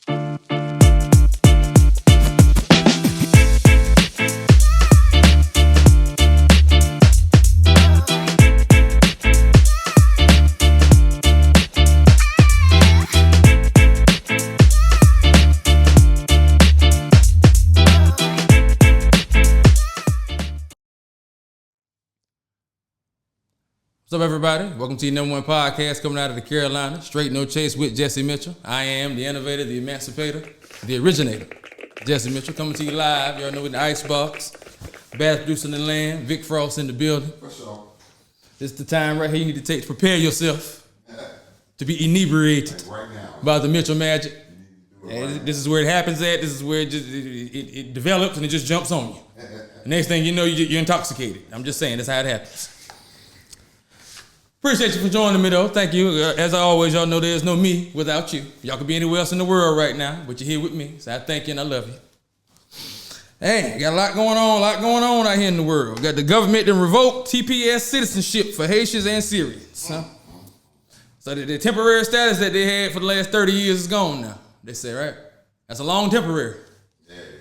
What's up, everybody? Welcome to your #1 podcast coming out of the Carolina. Straight No Chase with Jesse Mitchell. I am the innovator, the emancipator, the originator, Jesse Mitchell, coming to you live. Y'all know with the icebox, best producer in the land, Vic Frost in the building. For sure. This is the time right here you need to take to prepare yourself to be inebriated Right now. by the Mitchell magic. Right. This is where it happens at. This is where it develops and it just jumps on you. The next thing you know, you're intoxicated. I'm just saying, that's how it happens. Appreciate you for joining me, though. Thank you. As always, y'all know there's no me without you. Y'all could be anywhere else in the world right now, but you're here with me. So I thank you and I love you. Hey, got a lot going on out here in the world. Got the government that revoked TPS citizenship for Haitians and Syrians. Huh? So the temporary status that they had for the last 30 years is gone now. They say, right? That's a long temporary.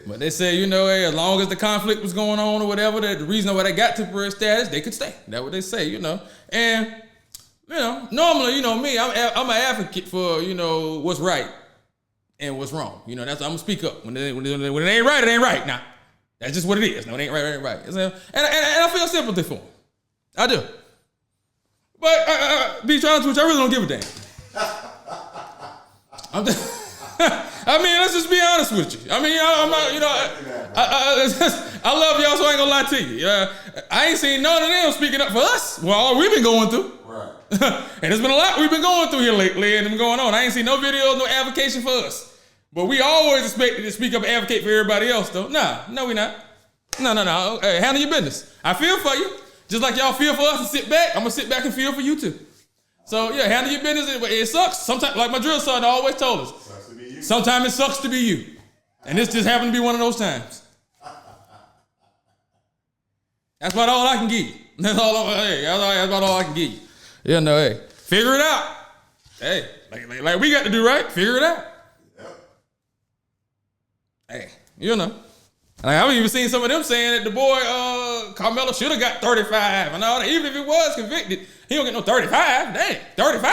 But they say, you know, hey, as long as the conflict was going on or whatever, the reason why they got temporary status, they could stay. That's what they say, you know. And, you know, normally, you know me, I'm an advocate for, you know, what's right and what's wrong. You know, that's I'm gonna speak up. When it ain't right, it ain't right. Now, that's just what it is. No, it ain't right, it ain't right. And I feel sympathy for them. I do. But be honest with you, I really don't give a damn. I mean, let's just be honest with you. I mean, I'm not, you know, I love y'all, so I ain't gonna lie to you. I ain't seen none of them speaking up for us. Well, all we've been going through. Right. And there's been a lot we've been going through here lately and going on. I ain't seen no videos, no advocation for us. But we always expected to speak up and advocate for everybody else, though. No, we not. No. Hey, handle your business. I feel for you. Just like y'all feel for us and sit back, I'm gonna sit back and feel for you too. So yeah, handle your business. It sucks. Sometimes, like my drill sergeant always told us, sometimes it sucks to be you. And this just happened to be one of those times. That's about all I can give you. That's about all I can give you. You know, hey, figure it out. Hey, like we got to do, right? Figure it out. Yep. Hey, you know. Like, I've even seen some of them saying that the boy Carmelo should have got 35 and all that. Even if it was convicted, he don't get no 35. Dang, 35?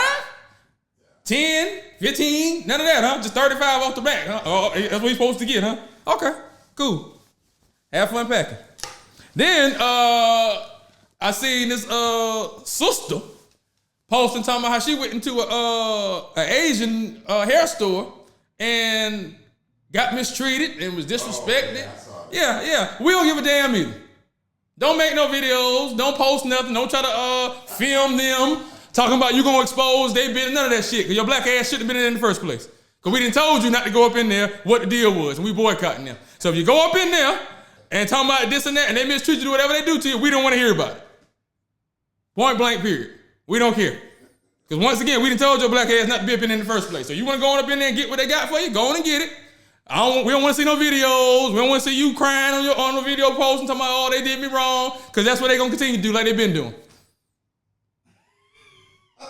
10, 15, none of that, huh? Just 35 off the back, huh? Oh, that's what he's supposed to get, huh? Okay, cool. Have fun packing. Then I seen this sister posting talking about how she went into an Asian hair store and got mistreated and was disrespected. Yeah. We don't give a damn either. Don't make no videos. Don't post nothing. Don't try to film them talking about you gonna expose they been none of that shit. Cause your black ass shouldn't have been in there in the first place. Cause we didn't told you not to go up in there what the deal was, and we boycotting them. So if you go up in there and talking about this and that, and they mistreat you, whatever they do to you, we don't want to hear about it. Point blank, period. We don't care. Because once again, we done told your black ass not to be up in there in the first place. So you want to go on up in there and get what they got for you, go on and get it. We don't want to see no videos. We don't want to see you crying on the video post and talking about, oh, they did me wrong. Because that's what they're going to continue to do like they've been doing.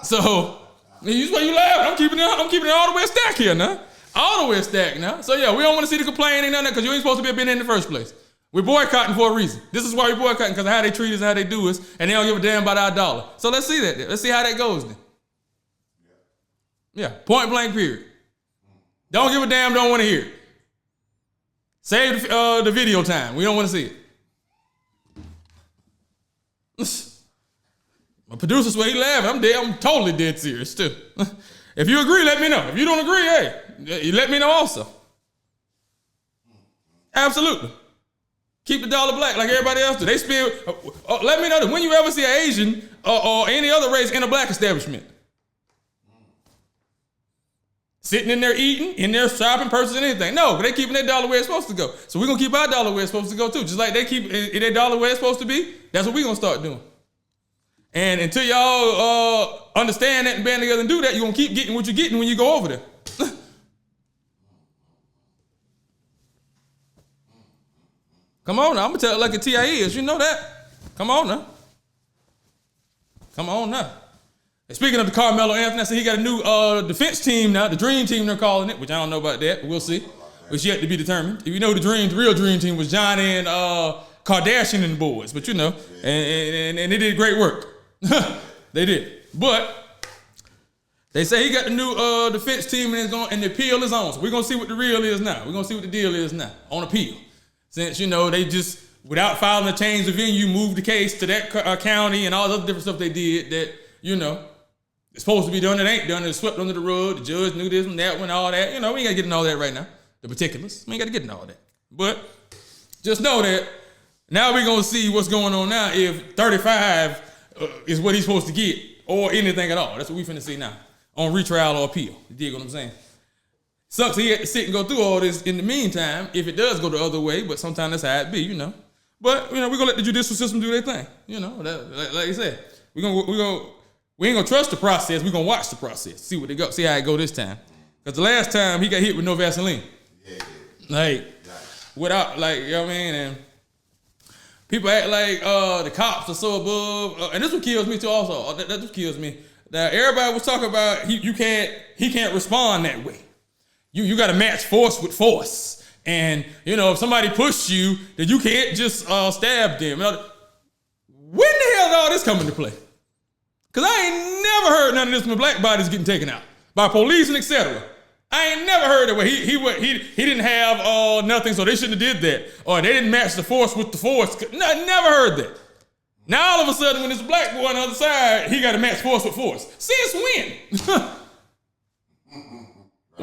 So, you laugh. I'm keeping it all the way stacked here now. All the way stacked now. So yeah, we don't want to see the complaining and none of that because you ain't supposed to be up in there in the first place. We're boycotting for a reason. This is why we're boycotting, because of how they treat us and how they do us, and they don't give a damn about our dollar. So let's see that. Let's see how that goes then. Yeah, point blank, period. Don't give a damn, don't want to hear it. Save the video time. We don't want to see it. My producer swear he laughing. I'm totally dead serious too. If you agree, let me know. If you don't agree, hey, you let me know also. Absolutely. Keep the dollar black like everybody else do. They spend. Let me know that when you ever see an Asian or any other race in a black establishment, sitting in there eating, in there shopping, purchasing anything. No, they keeping their dollar where it's supposed to go. So we're gonna keep our dollar where it's supposed to go too. Just like they keep their dollar where it's supposed to be. That's what we're gonna start doing. And until y'all understand that and band together and do that, you're gonna keep getting what you're getting when you go over there. Come on now, I'm gonna tell it like a TIE is. You know that. Come on now. And speaking of the Carmelo Anthony, I said he got a new defense team now, the Dream Team they're calling it, which I don't know about that, but we'll see. It's yet to be determined. If you know the real Dream Team was Johnny and Kardashian and the boys, but you know, and they did great work. They did. But they say he got the new defense team and the appeal is on. So we're gonna see what the real is now. We're gonna see what the deal is now on appeal. Since you know they just without filing a change of venue, moved the case to that county and all the other different stuff they did that you know it's supposed to be done. It ain't done. It's swept under the rug. The judge knew this and that one, all that. You know we ain't gotta get into all that right now. The particulars. We ain't gotta get into all that. But just know that now we're gonna see what's going on now. If 35 is what he's supposed to get or anything at all. That's what we finna see now. On retrial or appeal. You dig what I'm saying? Sucks he had to sit and go through all this in the meantime, if it does go the other way, but sometimes that's how it be, you know. But, you know, we're gonna let the judicial system do their thing. You know, like you said, we ain't gonna trust the process, we're gonna watch the process, see what they go, see how it go this time. Because the last time he got hit with no Vaseline. Yeah. Like, without, like, you know what I mean? And people act like the cops are so above, and this what kills me too also, that just kills me. Now everybody was talking about he can't respond that way. You got to match force with force, and you know if somebody pushed you, then you can't just stab them. When the hell did all this come into play? Cause I ain't never heard none of this when black bodies getting taken out by police and etc. I ain't never heard that way. He didn't have nothing, so they shouldn't have did that, or they didn't match the force with the force. No, I never heard that. Now all of a sudden, when this black boy on the other side, he got to match force with force. Since when?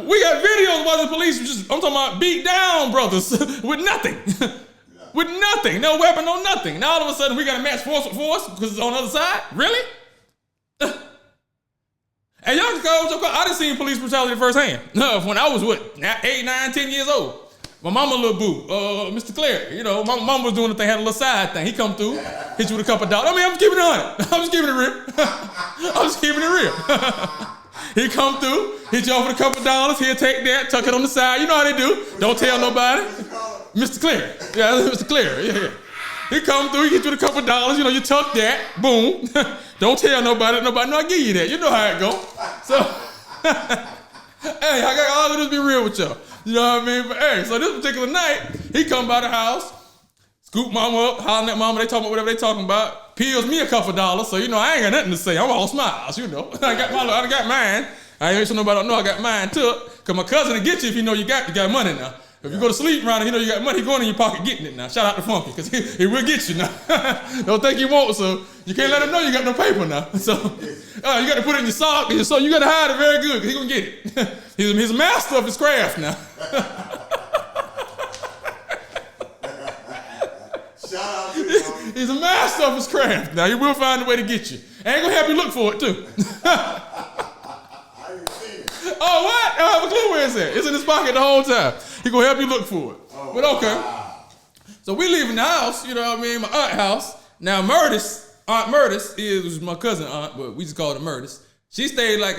We got videos while the police was just, I'm talking about beat down brothers with nothing. With nothing. No weapon, no nothing. Now all of a sudden, we got to match force with force because it's on the other side? Really? And y'all just go, I done seen police brutality firsthand. When I was, 8, 9, 10 years old. My mama little boo, Mr. Claire, you know, my mama was doing the thing, had a little side thing. He come through, hit you with a couple $. I mean, I'm just keeping it on it. I'm just keeping it real. I'm just keeping it real. He come through, hit you off with a couple $. He'll take that, tuck it on the side. You know how they do. Don't tell nobody. Mr. Claire. Yeah, Mr. Claire. Yeah. He come through, he hit you with a couple $. You know, you tuck that, boom. Don't tell nobody. Nobody know I give you that. You know how it go. So, hey, I got all of this be real with y'all. You know what I mean? But hey, so this particular night, he come by the house, scoop mama up, hollering at mama, they talking about whatever they talking about, peels me a couple $, so you know, I ain't got nothing to say. I'm all smiles, you know. I got mine. I ain't sure nobody don't know I got mine too. Cause my cousin will get you if you know you got money now. If you go to sleep around and you know you got money, he going in your pocket getting it now. Shout out to Funky, cause he will get you now. Don't think he won't, so you can't let him know you got no paper now. So you got to put it in your sock, so you got to hide it very good, cause he gonna get it. He's a master of his craft now. Shout out to him. He's a master of his craft. Now he will find a way to get you. And ain't gonna help you look for it too. I ain't seen it. Oh, what? I don't have a clue where it's at. It's in his pocket the whole time. He gonna help you look for it. Oh, but okay. Wow. So we leaving the house, you know what I mean, my aunt's house. Now Aunt Murtis is my cousin aunt, but we just call her Murtis. She stayed like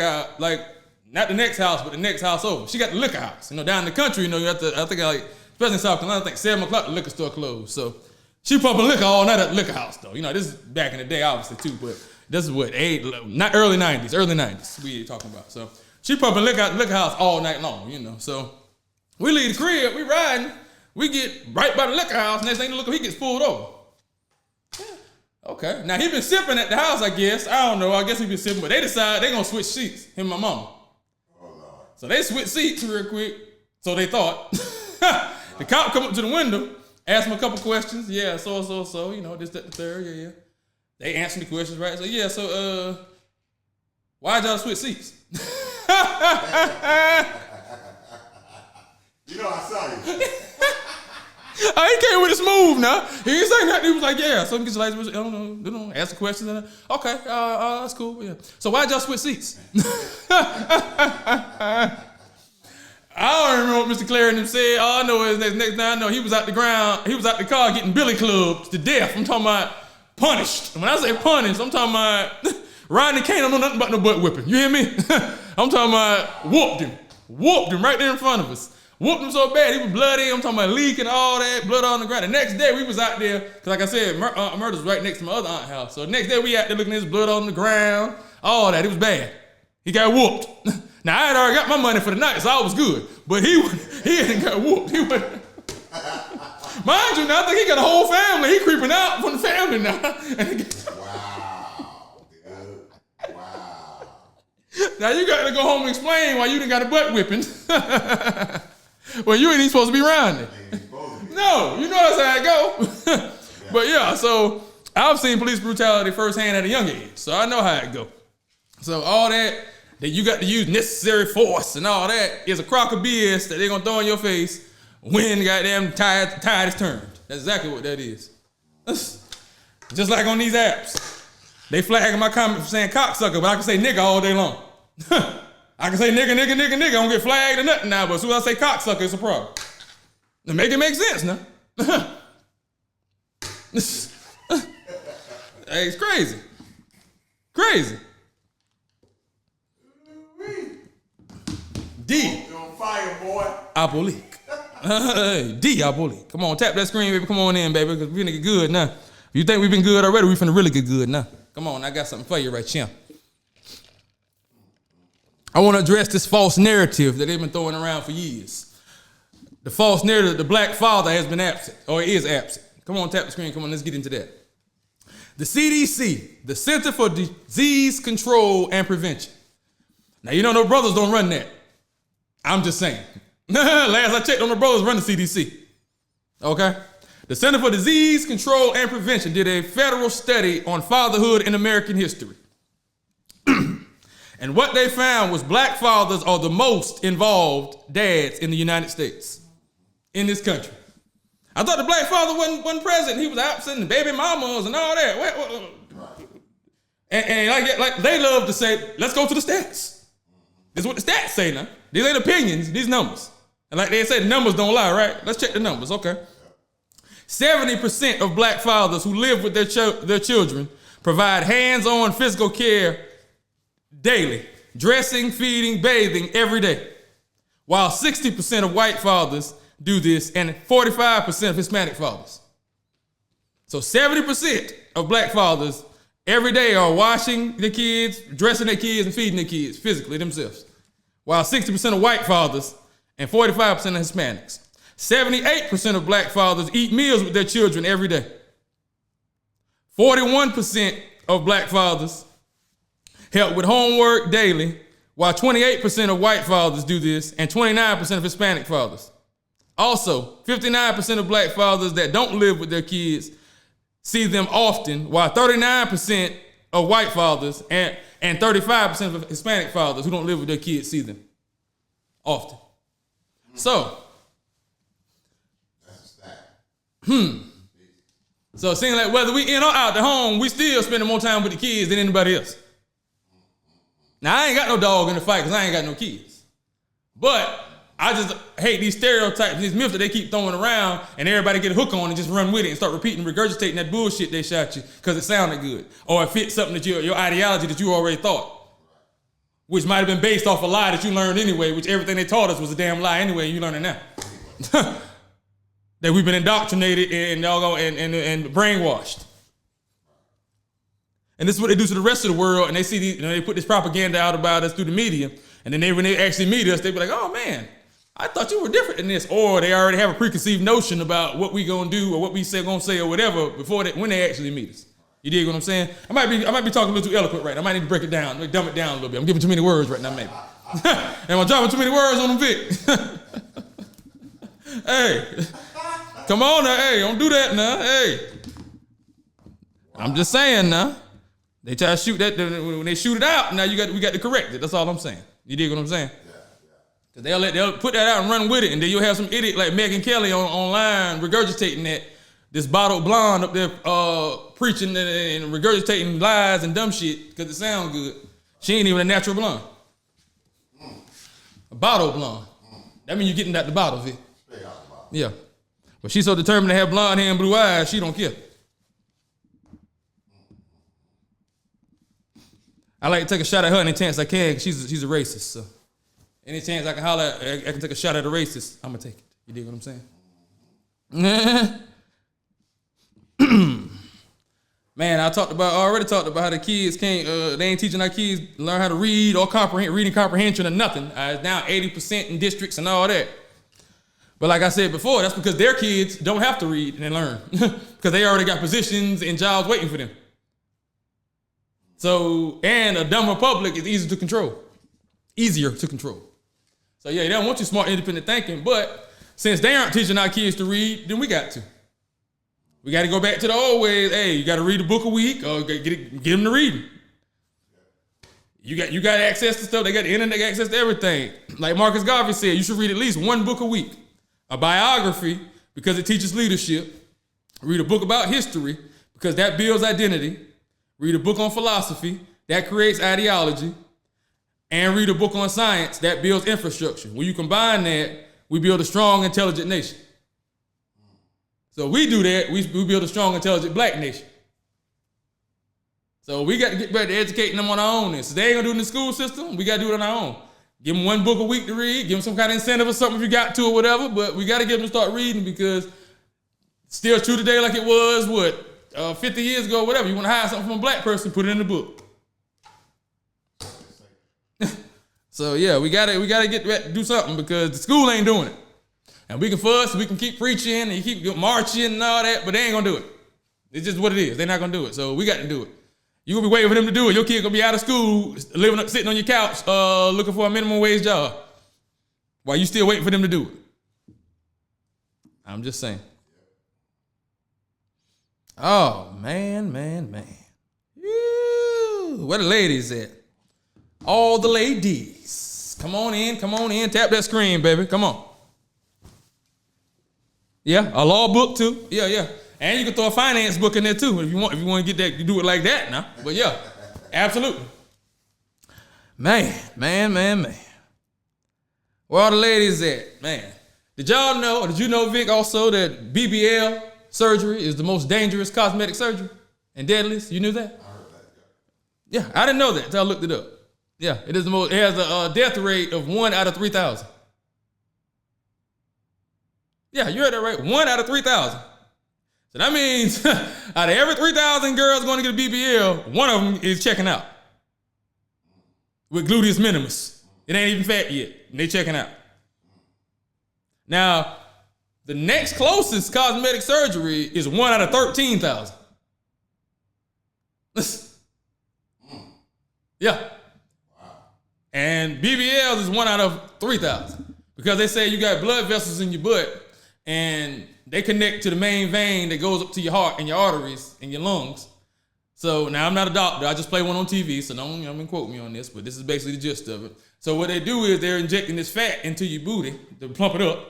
not the next house, but the next house over. She got the liquor house. You know, down in the country, you know, you have to, I think like, especially in South Carolina, I think 7 o'clock the liquor store closed. So she pumping liquor all night at the liquor house though. You know, this is back in the day obviously too, but this is what, not early 90s we talking about. So she pumping liquor at the liquor house all night long, you know. So we leave the crib, we riding, we get right by the liquor house, next thing you look, he gets pulled over. Yeah. Okay, now he been sipping at the house, I guess. I don't know, I guess he been sipping, but they decide they gonna switch seats, him and my mama. Oh, Lord. So they switch seats real quick, so they thought. The cop come up to the window, ask him a couple questions. Yeah, so, you know, this, that, the third, yeah. They answer the questions, right? So, yeah, so, why'd y'all switch seats? You know, I saw you. He came with his move now. He didn't say nothing. He was like, yeah, so get your license. I don't know, ask the questions. Okay, that's cool, yeah. So why'd y'all switch seats? I don't remember what Mr. Clarendon said. All I know is next time I know he was out the car getting billy clubbed to death. I'm talking about punished. When I say punished, I'm talking about Rodney Kane don't know nothing about no butt whipping. You hear me? I'm talking about whooped him right there in front of us. Whooped him so bad, he was bloody. I'm talking about leaking, all that, blood on the ground. The next day, we was out there, because like I said, Murder's right next to my other aunt's house. So the next day, we out there looking at his blood on the ground, all that. It was bad. He got whooped. Now, I had already got my money for the night, so I was good. But he hadn't got whooped. He went, mind you, now I think he got a whole family. He creeping out from the family now. Wow. Dude. Wow. Now you got to go home and explain why you done got a butt whipping. Well, you ain't even supposed to be around it. No, you know that's how it go. But yeah, so I've seen police brutality firsthand at a young age, so I know how it go. So all that you got to use necessary force and all that is a crock of BS that they're gonna throw in your face when the goddamn tide is turned. That's exactly what that is. Just like on these apps. They flagging my comment for saying cocksucker, but I can say nigga all day long. I can say nigga. I don't get flagged or nothing now, but as soon as I say cocksucker, it's a problem. Now make it make sense now. Hey, it's crazy. Crazy. D. You're on fire, boy. Abolique. Diabolique. Come on, tap that screen, baby. Come on in, baby, because we're finna get good now. If you think we've been good already, we finna really get good now. Come on, I got something for you right here. I want to address this false narrative that they've been throwing around for years. The false narrative, the black father has been absent, or is absent. Come on, tap the screen. Come on, let's get into that. The CDC, the Center for Disease Control and Prevention. Now, you know, no brothers don't run that. I'm just saying. Last I checked, on the brothers run the CDC. Okay? The Center for Disease Control and Prevention did a federal study on fatherhood in American history. And what they found was black fathers are the most involved dads in the United States, in this country. I thought the black father wasn't present. He was absent, and baby mamas and all that. And like they love to say, let's go to the stats. This is what the stats say now. These ain't opinions, these numbers. And like they say, the numbers don't lie, right? Let's check the numbers, okay. 70% of black fathers who live with their children provide hands-on physical care daily, dressing, feeding, bathing every day, while 60% of white fathers do this and 45% of Hispanic fathers. So 70% of black fathers every day are washing their kids, dressing their kids, and feeding their kids physically themselves, while 60% of white fathers and 45% of Hispanics. 78% of black fathers eat meals with their children every day. 41% of black fathers help with homework daily, while 28% of white fathers do this and 29% of Hispanic fathers. Also, 59% of black fathers that don't live with their kids see them often, while 39% of white fathers and 35% of Hispanic fathers who don't live with their kids see them often. So, That's a stat. So it seems like whether we in or out the home, we still spending more time with the kids than anybody else. Now, I ain't got no dog in the fight because I ain't got no kids. But I just hate these stereotypes, these myths that they keep throwing around, and everybody get a hook on and just run with it and start repeating, regurgitating that bullshit they shot you because it sounded good. Or it fits something that your ideology that you already thought, which might have been based off a lie that you learned anyway, which everything they taught us was a damn lie anyway, and you learn it now. That we've been indoctrinated and brainwashed. And this is what they do to the rest of the world, and they see these, they put this propaganda out about us through the media, and then when they actually meet us, they be like, oh man, I thought you were different than this. Or they already have a preconceived notion about what we gonna do or what we gonna say or whatever when they actually meet us. You dig what I'm saying? I might be talking a little too eloquent right now. I might need to break it down, dumb it down a little bit. I'm giving too many words right now, maybe. Am I dropping too many words on them, Vic? Hey, come on now, hey, don't do that now, hey. I'm just saying now. They try to shoot that, when they shoot it out, now we got to correct it. That's all I'm saying. You dig what I'm saying? Cause they'll put that out and run with it, and then you'll have some idiot like Megyn Kelly online regurgitating that, this bottled blonde up there preaching and regurgitating lies and dumb shit because it sounds good. She ain't even a natural blonde. A bottled blonde. That means you're getting out the bottle, Vic. Yeah. But she's so determined to have blonde hair and blue eyes, she don't care. I like to take a shot at her any chance I can because she's a racist, so. Any chance I can holler, I can take a shot at a racist, I'm gonna take it. You dig what I'm saying? Man, I already talked about how the kids can't, they ain't teaching our kids learn how to read or comprehend, reading comprehension or nothing. It's now 80% in districts and all that. But like I said before, that's because their kids don't have to read and learn because they already got positions and jobs waiting for them. So, and a dumber public is easier to control. So yeah, they don't want you smart, independent thinking, but since they aren't teaching our kids to read, then we got to. We got to go back to the old ways. Hey, you got to read a book a week or get them to reading. You got access to stuff. They got the internet, access to everything. Like Marcus Garvey said, you should read at least one book a week. A biography, because it teaches leadership. Read a book about history, because that builds identity. Read a book on philosophy, that creates ideology. And read a book on science, that builds infrastructure. When you combine that, we build a strong, intelligent nation. So we do that, we build a strong, intelligent black nation. So we got to get back to educating them on our own. So they ain't gonna do it in the school system, we got to do it on our own. Give them one book a week to read, give them some kind of incentive or something if you got to or whatever, but we got to get them to start reading because it's still true today like it was, 50 years ago, whatever. You want to hire something from a black person, put it in the book. So yeah, we gotta get back to do something because the school ain't doing it. And we can fuss, we can keep preaching and keep marching and all that, but they ain't gonna do it. It's just what it is. They're not gonna do it. So we got to do it. You gonna be waiting for them to do it. Your kid gonna be out of school, sitting on your couch, looking for a minimum wage job, while you still waiting for them to do it. I'm just saying. Oh man. Where the ladies at? All the ladies, come on in. Tap that screen, baby. Come on. Yeah, a law book too. Yeah. And you can throw a finance book in there too if you want. If you want to get that, you do it like that now. But yeah, absolutely. Man. Where all the ladies at? Man, did y'all know, or did you know, Vic, also that BBL surgery is the most dangerous cosmetic surgery and deadliest? You knew that? I heard that. Yeah, I didn't know that until I looked it up. Yeah, it is the most. It has a death rate of 1 out of 3,000. Yeah, you heard that right. 1 out of 3,000. So that means out of every 3,000 girls going to get a BBL, one of them is checking out with gluteus minimus. It ain't even fat yet, and they checking out. Now, the next closest cosmetic surgery is 1 out of 13,000. Yeah. Wow. And BBL is 1 out of 3,000 because they say you got blood vessels in your butt and they connect to the main vein that goes up to your heart and your arteries and your lungs. So now I'm not a doctor. I just play one on TV, so don't quote me on this, but this is basically the gist of it. So what they do is they're injecting this fat into your booty to plump it up.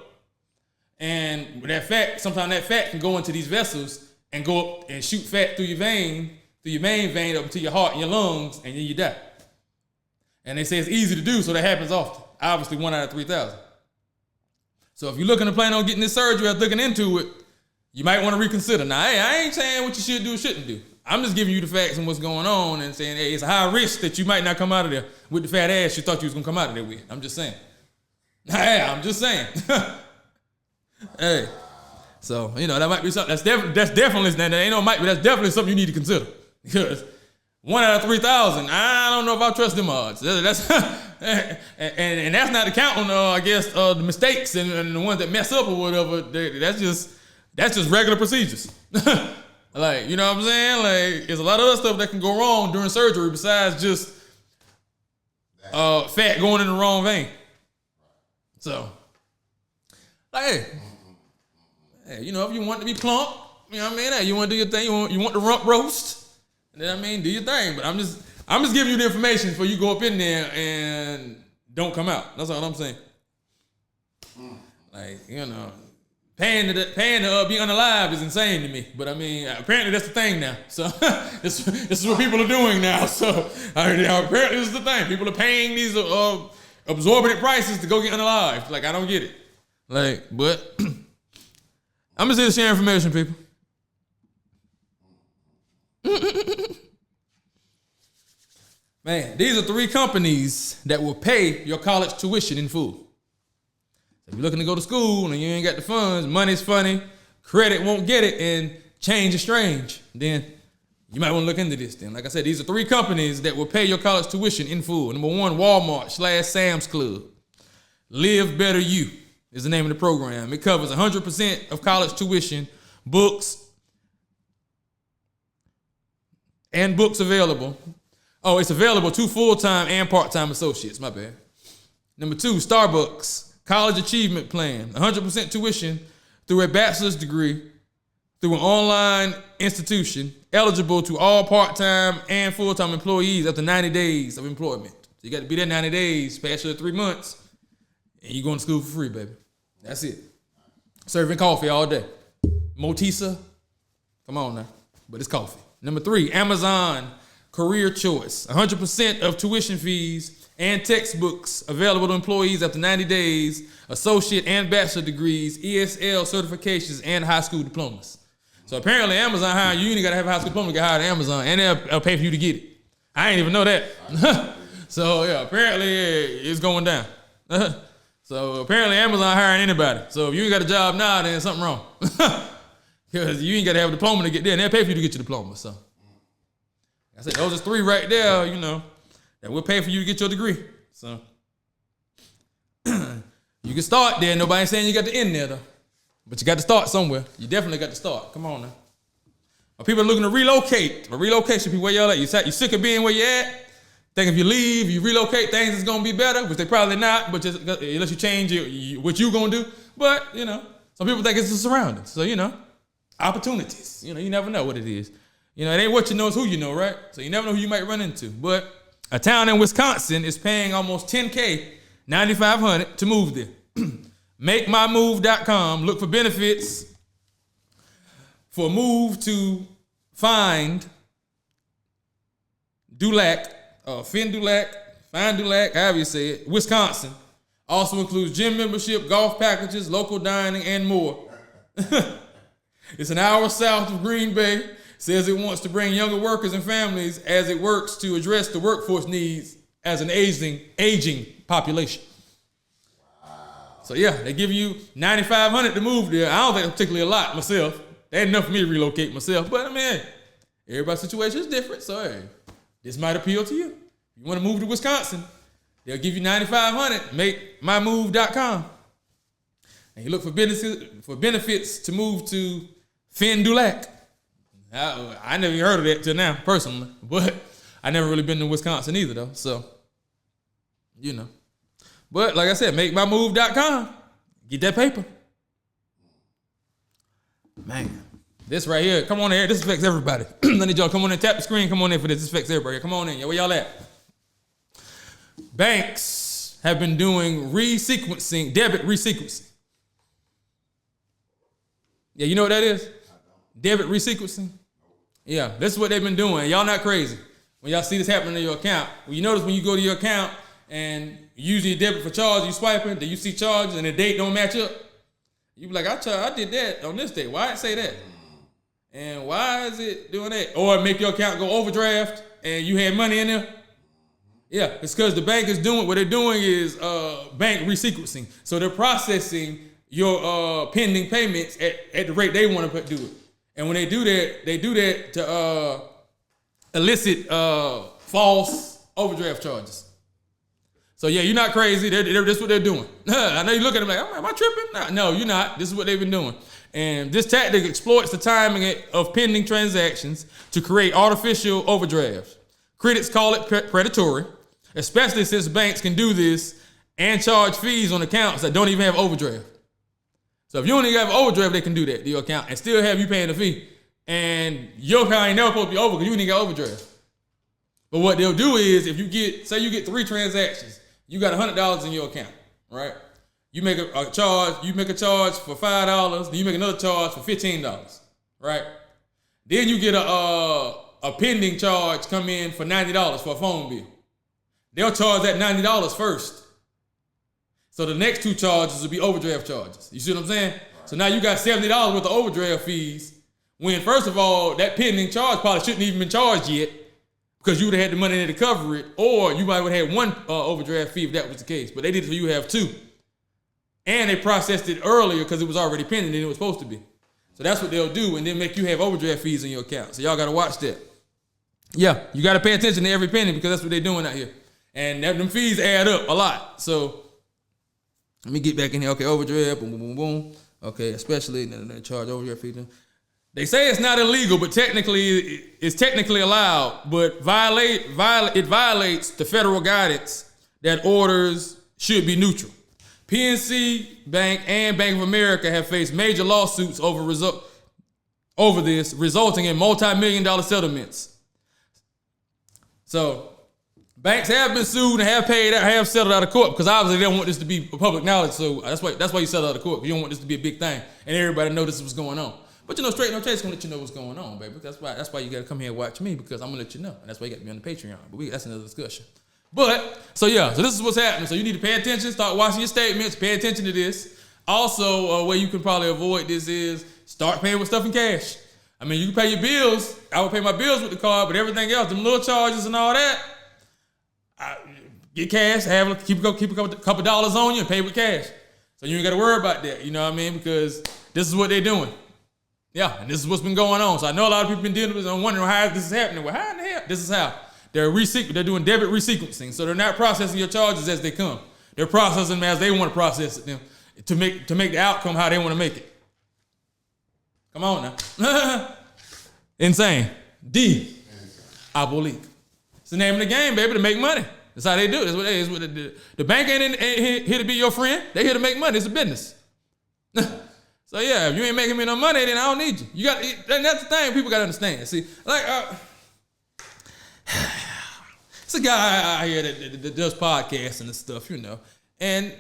And with that fat, sometimes that fat can go into these vessels and go up and shoot fat through your main vein up to your heart and your lungs, and then you die. And they say it's easy to do, so that happens often. Obviously 1 out of 3,000. So if you're looking to plan on getting this surgery or looking into it, you might want to reconsider. Now, hey, I ain't saying what you should do or shouldn't do. I'm just giving you the facts and what's going on and saying, hey, it's a high risk that you might not come out of there with the fat ass you thought you was going to come out of there with. I'm just saying. Hey, I'm just saying. Hey. So, that might be something. That's definitely, that's definitely something you need to consider. Because 1 out of 3,000, I don't know if I trust them odds. That's and that's not accounting, I guess, the mistakes and the ones that mess up or whatever. That's just regular procedures. Like, you know what I'm saying? Like, there's a lot of other stuff that can go wrong during surgery besides just fat going in the wrong vein. So, like, hey, if you want to be plump, you know what I mean? Hey, you want to do your thing, you want the rump roast, then do your thing. But I'm just giving you the information before you go up in there and don't come out. That's all I'm saying. Like, paying to be unalive is insane to me. But apparently that's the thing now. So this is what people are doing now. So apparently this is the thing. People are paying these absorbent prices to go get unalive. Like, I don't get it. Like, but I'm just here to share information, people. Man, these are 3 companies that will pay your college tuition in full. If you're looking to go to school and you ain't got the funds, money's funny, credit won't get it, and change is strange, then you might want to look into this then. Like I said, these are 3 companies that will pay your college tuition in full. Number 1, Walmart / Sam's Club. Live Better You is the name of the program. It covers 100% of college tuition, books, and books available. Oh, it's available to full-time and part-time associates, my bad. Number 2, Starbucks, College Achievement Plan, 100% tuition through a bachelor's degree through an online institution, eligible to all part-time and full-time employees after 90 days of employment. So you got to be there 90 days, pass your 3 months, and you're going to school for free, baby. That's it. Serving coffee all day. Motisa, come on now, but it's coffee. Number 3, Amazon Career Choice. 100% of tuition fees and textbooks available to employees after 90 days, associate and bachelor degrees, ESL certifications, and high school diplomas. So apparently Amazon hiring you, ain't got to have a high school diploma to get hired at Amazon, and they'll pay for you to get it. I ain't even know that. So yeah, apparently it's going down. So apparently Amazon hiring anybody. So if you ain't got a job now, then something wrong. Because you ain't got to have a diploma to get there, and they'll pay for you to get your diploma. So I said, those are 3 right there, that will pay for you to get your degree. So you can start there. Nobody ain't saying you got to end there, though. But you got to start somewhere. You definitely got to start. Come on now. Or people are looking to relocate. Or relocation people, where y'all at? You sick of being where you at? Think if you leave, you relocate, things is going to be better, which they probably not, but just unless you change what you going to do. But, some people think it's the surroundings. So, opportunities. You never know what it is. It ain't what you know, it's who you know, right? So you never know who you might run into. But a town in Wisconsin is paying almost $10K, $9,500 to move there. MakeMyMove.com. Look for benefits for move to Find Dulac, Finn Dulac, however you say it, Wisconsin. Also includes gym membership, golf packages, local dining, and more. It's an hour south of Green Bay. Says it wants to bring younger workers and families as it works to address the workforce needs as an aging population. Wow. So yeah, they give you $9,500 to move there. I don't think it's particularly a lot myself. That ain't enough for me to relocate myself. But I mean, everybody's situation is different. So hey, this might appeal to you. If you want to move to Wisconsin, they'll give you $9,500. MakeMyMove.com. And you look for benefits to move to Finn Dulac. I never even heard of that till now, personally. But I never really been to Wisconsin either, though. So, But like I said, MakeMyMove.com. Get that paper. Man, this right here, come on in here. This affects everybody. I need y'all come on in, tap the screen, come on in for this. This affects everybody. Come on in. Where y'all at? Banks have been doing debit resequencing. Yeah, you know what that is? Debit resequencing? Yeah, this is what they've been doing. Y'all not crazy. When y'all see this happening in your account, well, you notice when you go to your account and using your debit for charge, you swiping, then you see charges and the date don't match up. You be like, I did that on this date. Why it say that? And why is it doing that? Or make your account go overdraft and you had money in there. Yeah, it's because the bank is doing, what they're doing is bank resequencing. So they're processing your pending payments at the rate they want to do it. And when they do that to elicit false overdraft charges. So yeah, you're not crazy. That's what they're doing. I know you look at them like, am I tripping? No, you're not. This is what they've been doing. And this tactic exploits the timing of pending transactions to create artificial overdrafts. Critics call it predatory, especially since banks can do this and charge fees on accounts that don't even have overdraft. So if you only have overdraft, they can do that to your account and still have you paying the fee. And your account ain't never supposed to be over because you ain't got overdraft. But what they'll do is if you get 3 transactions, you got $100 in your account, right? You make a charge for $5, then you make another charge for $15, right? Then you get a pending charge come in for $90 for a phone bill. They'll charge that $90 first. So the next 2 charges will be overdraft charges. You see what I'm saying? Right. So now you got $70 worth of overdraft fees when, first of all, that pending charge probably shouldn't even been charged yet. because you would have had the money in there to cover it, or you might have had one overdraft fee if that was the case. But they did it so you have two. And they processed it earlier because it was already pending than it was supposed to be. So that's what they'll do, and then make you have overdraft fees in your account. So y'all got to watch that. Yeah, you got to pay attention to every penny because that's what they're doing out here. And them fees add up a lot. So let me get back in here. Okay, overdraft, boom, boom, boom, boom. Okay, especially they charge overdraft fees. They say it's not illegal, but it's technically allowed, but it violates the federal guidance that orders should be neutral. PNC Bank and Bank of America have faced major lawsuits over this, resulting in multi-million-dollar settlements. So banks have been sued and have settled out of court because obviously they don't want this to be public knowledge. So that's why you settle out of court. You don't want this to be a big thing and everybody know this is what's going on. But Straight No Chase gonna let you know what's going on, baby. That's why you gotta come here and watch me because I'm gonna let you know. And that's why you got to be on the Patreon. But that's another discussion. But so this is what's happening. So you need to pay attention, start watching your statements, pay attention to this. Also, a way you can probably avoid this is start paying with stuff in cash. I mean, you can pay your bills. I would pay my bills with the card, but everything else, them little charges and all that, get cash, keep a couple dollars on you and pay with cash. So you ain't got to worry about that, you know what I mean? Because this is what they're doing. Yeah, and this is what's been going on. So I know a lot of people been dealing with this and wondering how this is happening. Well, how in the hell? This is how. They're doing debit resequencing. So they're not processing your charges as they come. They're processing them as they want to process them to make the outcome how they want to make it. Come on now. Insane. Diabolique. It's the name of the game, baby, to make money. That's how they do it. That's what it is. The bank ain't here to be your friend. They're here to make money. It's a business. So yeah, if you ain't making me no money, then I don't need you. And that's the thing people gotta understand. See, like it's a guy out here that does podcasts and stuff, you know. And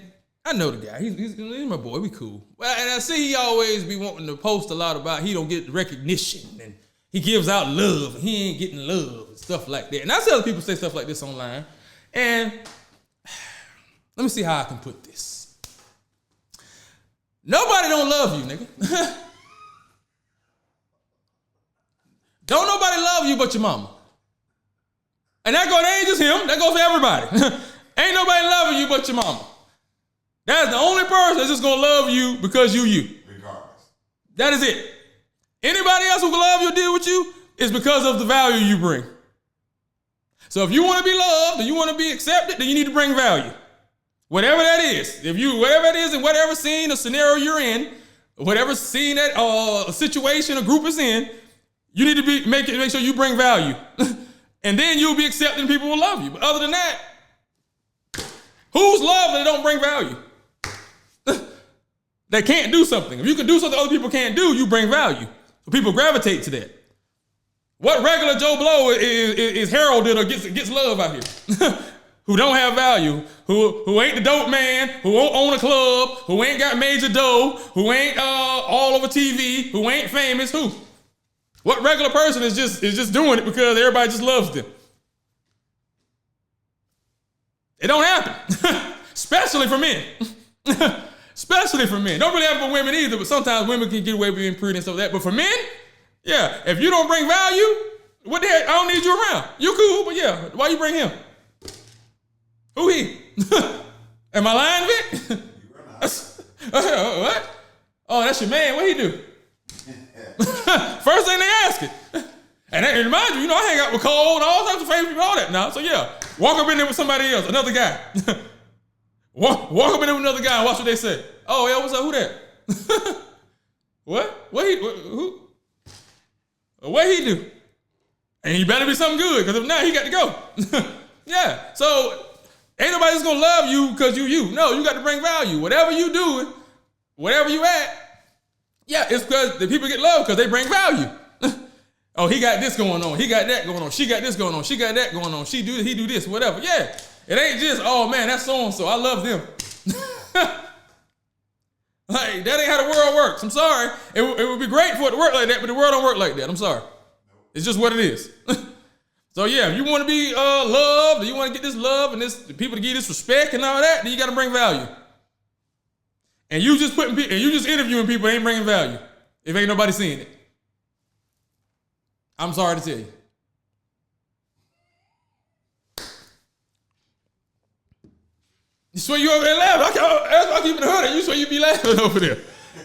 I know the guy. He's my boy. We cool. Well, and I see he always be wanting to post a lot about he don't get recognition and he gives out love and he ain't getting love and stuff like that. And I see other people say stuff like this online. And let me see how I can put this. Nobody don't love you, nigga. Don't nobody love you but your mama. And that ain't just him. That goes for everybody. Ain't nobody loving you but your mama. That's the only person that's just gonna love you because you. Regardless. That is it. Anybody else who can love you or deal with you is because of the value you bring. So if you want to be loved and you want to be accepted, then you need to bring value. Whatever that is. Whatever it is in whatever scene or scenario you're in, whatever scene that a situation or group is in, you need to make sure you bring value. And then you'll be accepted and people will love you. But other than that, who's love that don't bring value? They can't do something. If you can do something other people can't do, you bring value. So people gravitate to that. What regular Joe Blow is heralded or gets love out here? Who don't have value, who ain't the dope man, who won't own a club, who ain't got major dough, who ain't all over TV, who ain't famous, who? What regular person is just doing it because everybody just loves them? It don't happen. Especially for men. Especially for men. Don't really happen for women either, but sometimes women can get away with being pretty and stuff like that. But for men, yeah, if you don't bring value, what the heck? I don't need you around. You cool, but yeah, why you bring him? Who he? Am I lying, Vic? What? Oh, that's your man. What he do? First thing they ask it. And remind you, I hang out with Cole and all types of famous people, all that now. So yeah, walk up in there with somebody else, another guy. walk up in there with another guy and watch what they say. Oh, yeah, what's up? Who that? What? Who? What he do? And he better be something good, because if not, he got to go. Yeah, so ain't nobody just gonna love you because you. No, you got to bring value. Whatever you do, whatever you at, yeah, it's because the people get love because they bring value. Oh, he got this going on. He got that going on. She got this going on. She got that going on. He do this, whatever. Yeah, it ain't just, oh man, that's so-and-so. I love them. Like, that ain't how the world works. I'm sorry. It would be great for it to work like that, but the world don't work like that. I'm sorry. It's just what it is. So yeah, if you want to be loved, you want to get this love and people to give you this respect and all that, then you got to bring value. And you just interviewing people ain't bringing value if ain't nobody seeing it. I'm sorry to tell you. You swear you over there laughing? That's why I keep it 100. You swear you be laughing over there?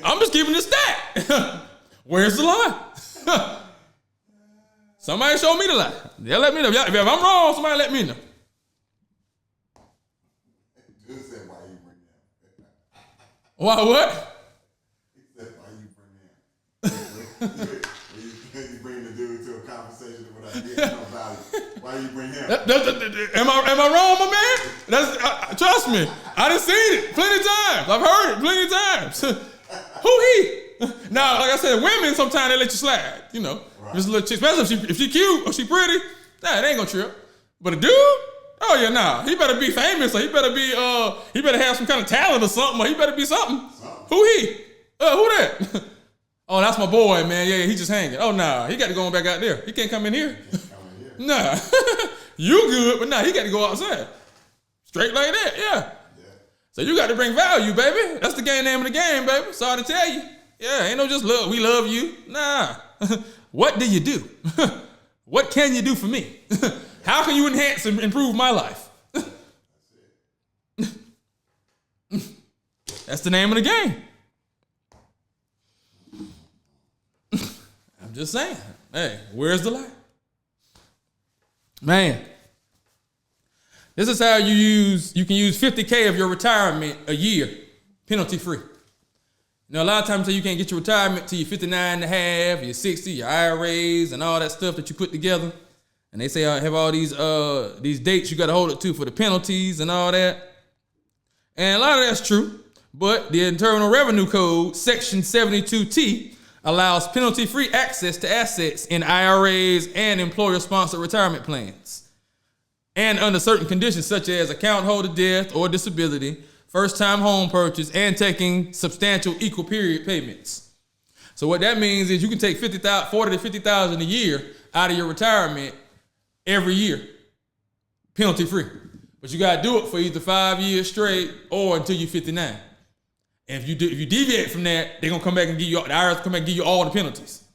I'm just keeping it stacked. Where's the lie? Somebody show me the lie. They'll let me know. If I'm wrong, somebody let me know. Dude said, why you bring that? Why what? He said, why you bring that? You bring the dude to a conversation without getting no value. Why you bring him? Am I wrong, my man? Trust me. I done seen it plenty of times. I've heard it plenty of times. Who he? Now, like I said, women sometimes they let you slide. You know, right. Just a little chick, especially if she cute or she pretty. Nah, it ain't gonna trip. But a dude, oh yeah, nah. He better be famous, or he better have some kind of talent or something, or he better be something. Who he? Who that? Oh, that's my boy, man. Yeah, he just hanging. Oh nah, he got to go on back out there. He can't come in here. Nah, you good, but nah, he got to go outside. Straight like that, yeah. So you got to bring value, baby. That's the name of the game, baby. Sorry to tell you. Yeah, ain't no just love. We love you. Nah. What do you do? What can you do for me? How can you enhance and improve my life? That's the name of the game. I'm just saying. Hey, where's the lie? Man, this is how you can use 50K of your retirement a year, penalty free. You know, a lot of times you can't get your retirement till you're 59 and a half, you're 60, your IRAs and all that stuff that you put together. And they say I have all these dates you got to hold it to for the penalties and all that. And a lot of that's true, but the Internal Revenue Code, Section 72T, allows penalty-free access to assets in IRAs and employer-sponsored retirement plans. And under certain conditions such as account holder death or disability, first-time home purchase, and taking substantial equal period payments. So what that means is you can take $40,000 to $50,000 a year out of your retirement every year, penalty-free. But you got to do it for either 5 years straight or until you're 59. And if you deviate from that, they're gonna come back and give you the IRS come back and give you all the penalties.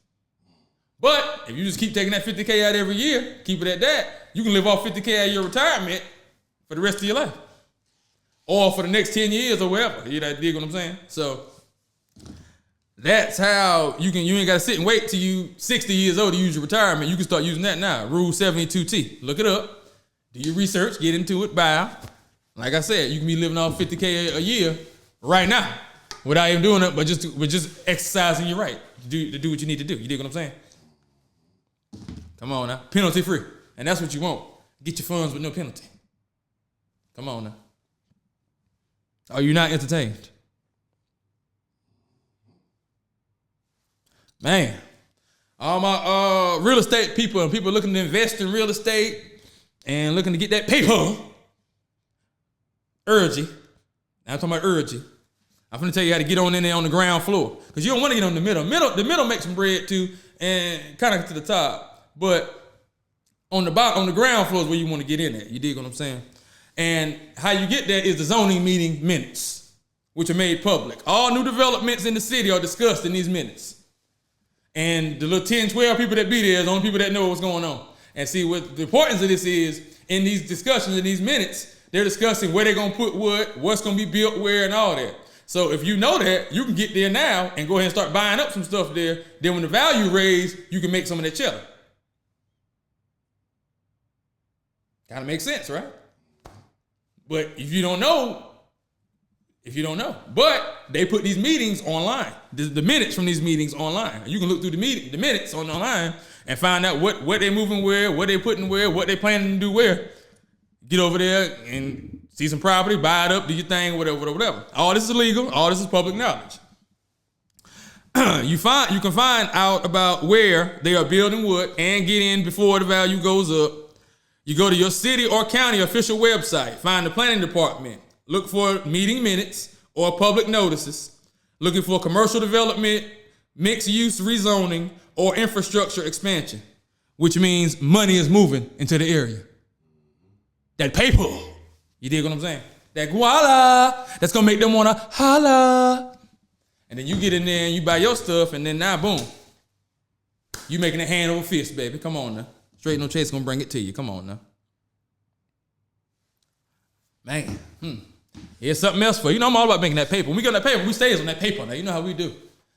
But if you just keep taking that 50K out every year, keep it at that, you can live off 50K out of your retirement for the rest of your life. Or for the next 10 years or whatever. You dig what I'm saying? So that's how you ain't gotta sit and wait till you 60 years old to use your retirement. You can start using that now. Rule 72T. Look it up. Do your research, get into it, buy. Like I said, you can be living off 50K a year right now, without even doing it, but just exercising your right to do what you need to do. You dig what I'm saying? Come on now, penalty free, and that's what you want. Get your funds with no penalty. Come on now. Are you not entertained? Man, all my real estate people and people looking to invest in real estate and looking to get that paper, urge you. I'm talking about urge you. I'm going to tell you how to get on in there on the ground floor. Because you don't want to get on the middle. The middle makes some bread too, and kind of to the top. But on the bottom, on the ground floor is where you want to get in at. You dig what I'm saying? And how you get there is the zoning meeting minutes, which are made public. All new developments in the city are discussed in these minutes. And the little 10, 12 people that be there is the only people that know what's going on. And see, what the importance of this is, in these discussions, in these minutes, they're discussing where they're going to put what, what's going to be built where, and all that. So if you know that, you can get there now and go ahead and start buying up some stuff there. Then when the value raised, you can make some of that cheddar. Kind of makes sense, right? But if you don't know. But they put these meetings online, the minutes from these meetings online. You can look through the minutes online and find out what they're moving where, what they're putting where, what they're planning to do where. Get over there and see some property, buy it up, do your thing, whatever. All this is illegal. All this is public knowledge. You can find out about where they are building what and get in before the value goes up. You go to your city or county official website, find the planning department, look for meeting minutes or public notices, looking for commercial development, mixed use rezoning, or infrastructure expansion, which means money is moving into the area. That paper, you dig what I'm saying? That guala, that's gonna make them wanna holla. And then you get in there and you buy your stuff, and then now, boom, you making a hand over fist, baby. Come on now. Straight No Chase gonna bring it to you. Come on now. Man, Here's something else for you. You know, I'm all about making that paper. When we get on that paper, we stays on that paper now. You know how we do.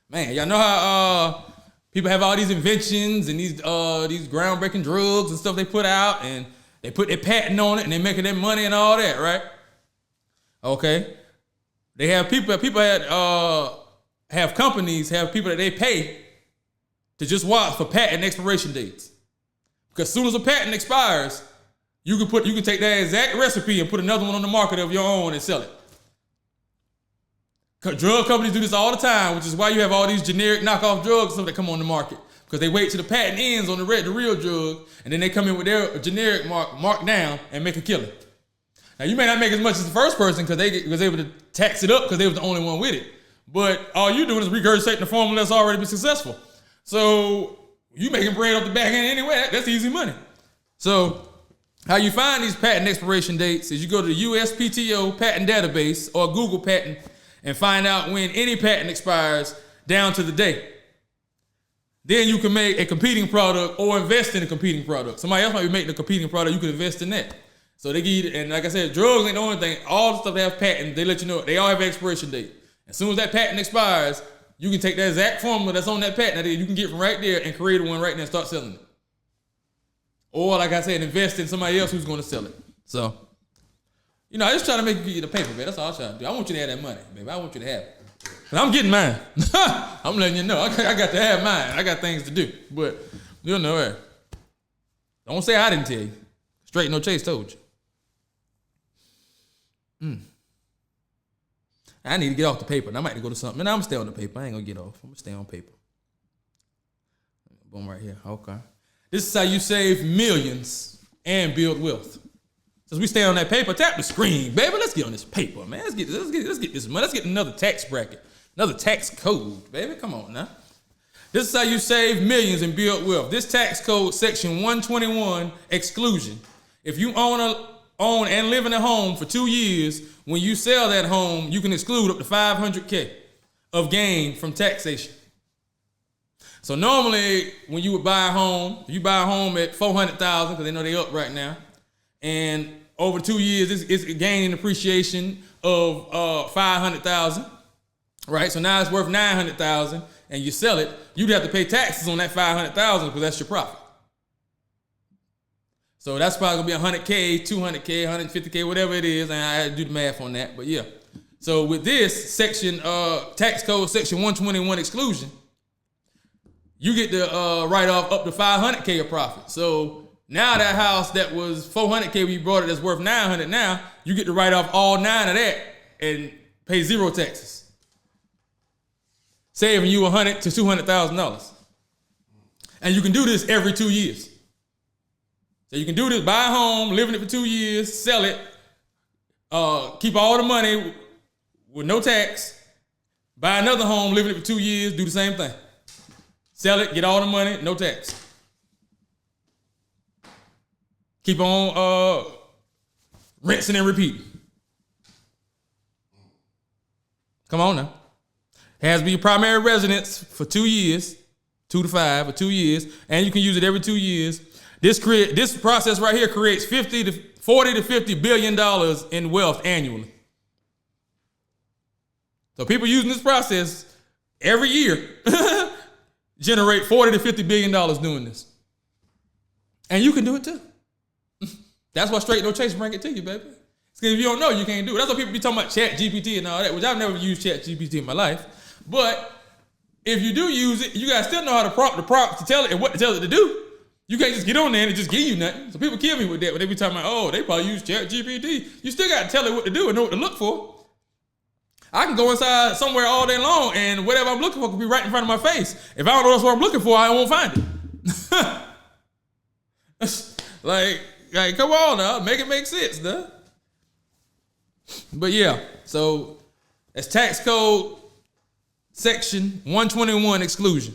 Man, y'all know how people have all these inventions and these groundbreaking drugs and stuff they put out, and they put their patent on it, and they're making their money and all that, right? Okay. They have people have companies, have people that they pay to just watch for patent expiration dates. Because as soon as a patent expires, you can take that exact recipe and put another one on the market of your own and sell it. Drug companies do this all the time, which is why you have all these generic knockoff drugs that come on the market. Because they wait till the patent ends on the real drug, and then they come in with their generic mark down and make a killing. Now, you may not make as much as the first person because they was able to tax it up because they was the only one with it. But all you doing is regurgitating the formula that's already been successful. So you making bread off the back end anyway. That's easy money. So how you find these patent expiration dates is you go to the USPTO patent database or Google patent and find out when any patent expires down to the day. Then you can make a competing product or invest in a competing product. Somebody else might be making a competing product. You can invest in that. So they give you, and like I said, drugs ain't the only thing. All the stuff they have patent, they let you know they all have an expiration date. As soon as that patent expires, you can take that exact formula that's on that patent that you can get from right there and create one right there and start selling it. Or like I said, invest in somebody else who's going to sell it. So, you know, I just try to make you get the paper, man. That's all I'm trying to do. I want you to have that money, baby. I want you to have it. Cause I'm getting mine. I'm letting you know. I got to have mine. I got things to do. But, you know, don't say I didn't tell you. Straight no chase told you. I need to get off the paper. And I might go to something. And I'm stay on the paper. I ain't gonna get off. I'm gonna stay on paper. Boom, right here. Okay. This is how you save millions and build wealth. Since we stay on that paper, tap the screen, baby. Let's get on this paper, man. Let's get this money. Let's get another tax bracket, another tax code, baby. Come on now. This is how you save millions and build wealth. This tax code, section 121, exclusion. If you own and live in a home for 2 years, when you sell that home, you can exclude up to $500K of gain from taxation. So normally, when you would buy a home, you buy a home at $400,000 because they know they up right now, and over 2 years, it's a gain in appreciation of $500,000, right? So now it's worth $900,000, and you sell it, you'd have to pay taxes on that $500,000 because that's your profit. So that's probably gonna be $100K, $200K, $150K, whatever it is, and I had to do the math on that. But yeah, so with this section, tax code section 121 exclusion, you get to write off up to $500K of profit. So now that house that was $400K when you brought it that's worth $900 now, you get to write off all 9 of that and pay zero taxes, saving you $100,000 to $200,000. And you can do this every 2 years. So you can do this, buy a home, live in it for 2 years, sell it, keep all the money with no tax, buy another home, live in it for 2 years, do the same thing. Sell it, get all the money, no tax. Keep on rinsing and repeating. Come on now. It has to be your primary residence for 2 years, 2 to 5 or 2 years, and you can use it every 2 years. This process right here creates $40 to $50 billion in wealth annually. So people using this process every year generate $40 to $50 billion doing this. And you can do it too. That's why Straight No Chase bring it to you, baby. Because if you don't know, you can't do it. That's why people be talking about Chat GPT and all that, which I've never used Chat GPT in my life. But if you do use it, you gotta still know how to prompt the prompt to tell it and what to tell it to do. You can't just get on there and it just give you nothing. So people kill me with that when they be talking about, oh, they probably use Chat GPT. You still got to tell it what to do and know what to look for. I can go inside somewhere all day long and whatever I'm looking for can be right in front of my face. If I don't know that's what I'm looking for, I won't find it. like, come on now, make it make sense, duh. But yeah, so that's tax code section 121 exclusion.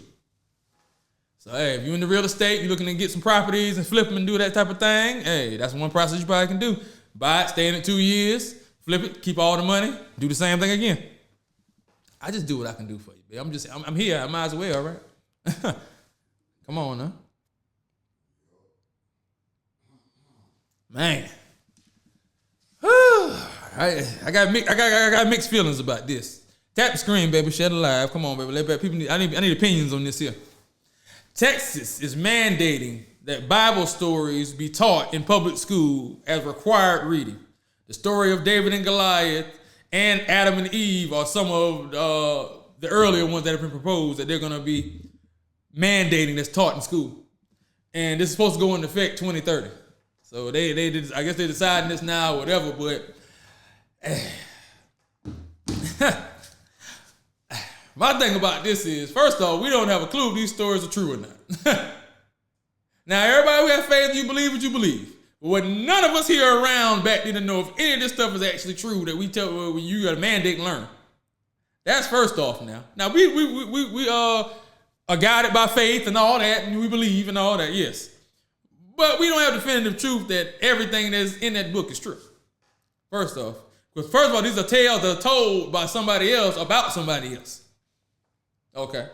So, hey, if you're in the real estate, you're looking to get some properties and flip them and do that type of thing, hey, that's one process you probably can do. Buy it, stay in it 2 years, flip it, keep all the money, do the same thing again. I just do what I can do for you, babe. I'm here. I might as well, right? Come on, now. Man. All I got mixed feelings about this. Tap the screen, baby. Share it live. Come on, baby. Let people. I need opinions on this here. Texas is mandating that Bible stories be taught in public school as required reading. The story of David and Goliath and Adam and Eve are some of the earlier ones that have been proposed that they're going to be mandating that's taught in school. And this is supposed to go into effect 2030. So they did, I guess they're deciding this now or whatever, but my thing about this is, first off, we don't have a clue if these stories are true or not. Now, everybody who has faith, you believe what you believe. But what none of us here around back then to know if any of this stuff is actually true that we tell you got to mandate and learn. That's first off now. Now, we are guided by faith and all that, and we believe and all that, yes. But we don't have definitive truth that everything that's in that book is true. First off. Because first of all, these are tales that are told by somebody else about somebody else. Okay.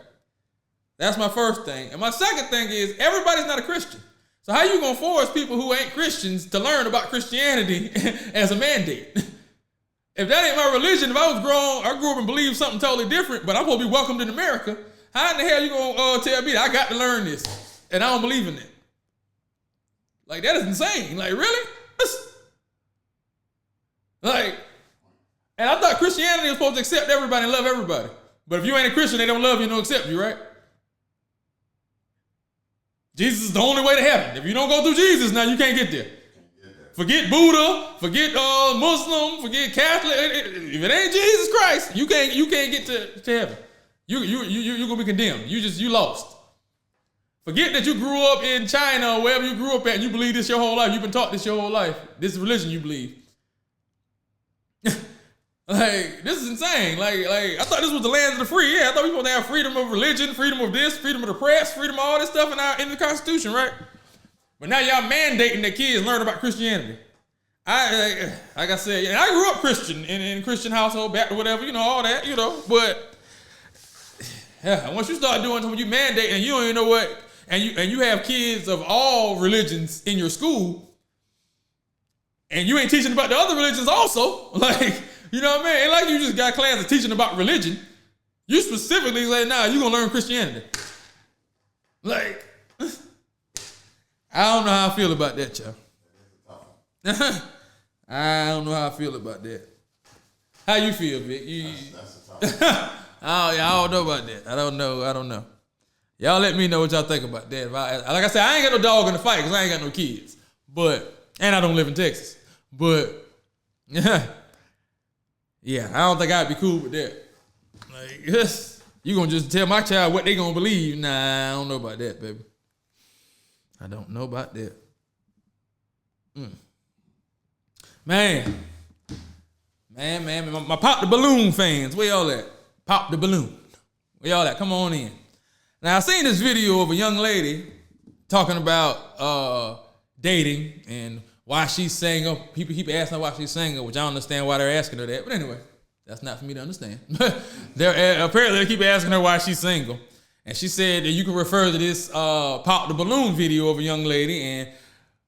That's my first thing. And my second thing is, everybody's not a Christian. So how you going to force people who ain't Christians to learn about Christianity as a mandate? If that ain't my religion, if I grew up and believed something totally different, but I'm supposed to be welcomed in America, how in the hell you going to tell me that I got to learn this and I don't believe in it? Like, that is insane. Like, really? Like, and I thought Christianity was supposed to accept everybody and love everybody. But if you ain't a Christian, they don't love you and don't accept you, right? Jesus is the only way to heaven. If you don't go through Jesus, now you can't get there. Forget Buddha, forget Muslim, forget Catholic. If it ain't Jesus Christ, you can't get to heaven. You're gonna be condemned. You lost. Forget that you grew up in China or wherever you grew up at and you believe this your whole life. You've been taught this your whole life. This is religion you believe. Like, this is insane. Like I thought this was the land of the free. Yeah, I thought we were supposed to have freedom of religion, freedom of this, freedom of the press, freedom of all this stuff in the Constitution, right? But now y'all mandating that kids learn about Christianity. Like I said, I grew up Christian in Christian household, back to whatever, all that, But yeah, once you start doing something, you mandate and you don't even know what, and you have kids of all religions in your school, and you ain't teaching about the other religions also, like. You know what I mean? Ain't like you just got classes teaching about religion. You specifically say, nah, you gonna learn Christianity. Like, I don't know how I feel about that, y'all. I don't know how I feel about that. How you feel, Vic? That's a tough I don't know about that. I don't know. Y'all let me know what y'all think about that. Like I said, I ain't got no dog in the fight because I ain't got no kids. And I don't live in Texas. But, yeah, I don't think I'd be cool with that. Like, yes, you gonna just tell my child what they gonna believe? Nah, I don't know about that, baby. I don't know about that. Man, my Pop the Balloon fans, where y'all at? Pop the Balloon. Where y'all at? Come on in. Now, I seen this video of a young lady talking about dating and why she's single. People keep asking her why she's single, which I don't understand why they're asking her that. But anyway, that's not for me to understand. Apparently, they keep asking her why she's single. And she said that you can refer to this Pop the Balloon video of a young lady, and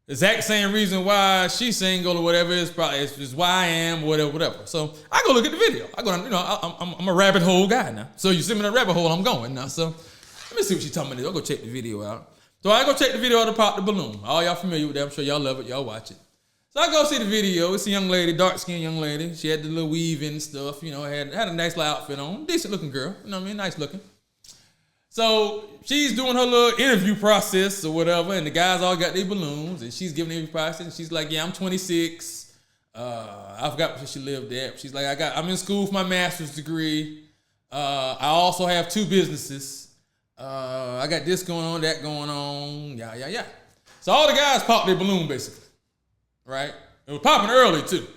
the exact same reason why she's single or whatever is probably it's just why I am, whatever. So I go look at the video. I go, I'm a rabbit hole guy now. So you send me in a rabbit hole, I'm going now. So let me see what she's talking about. I'll go check the video out. So I go check the video of the Pop the Balloon. All y'all familiar with that. I'm sure y'all love it. Y'all watch it. So I go see the video. It's a young lady, dark-skinned young lady. She had the little weave and stuff. Had a nice little outfit on. Decent-looking girl. You know what I mean? Nice-looking. So she's doing her little interview process or whatever, and the guys all got their balloons, and she's giving the interview process, and she's like, yeah, I'm 26. I forgot where she lived at. She's like, I'm in school for my master's degree. I also have 2 businesses. I got this going on, that going on, yeah. So all the guys popped their balloon, basically, right? It was popping early, too.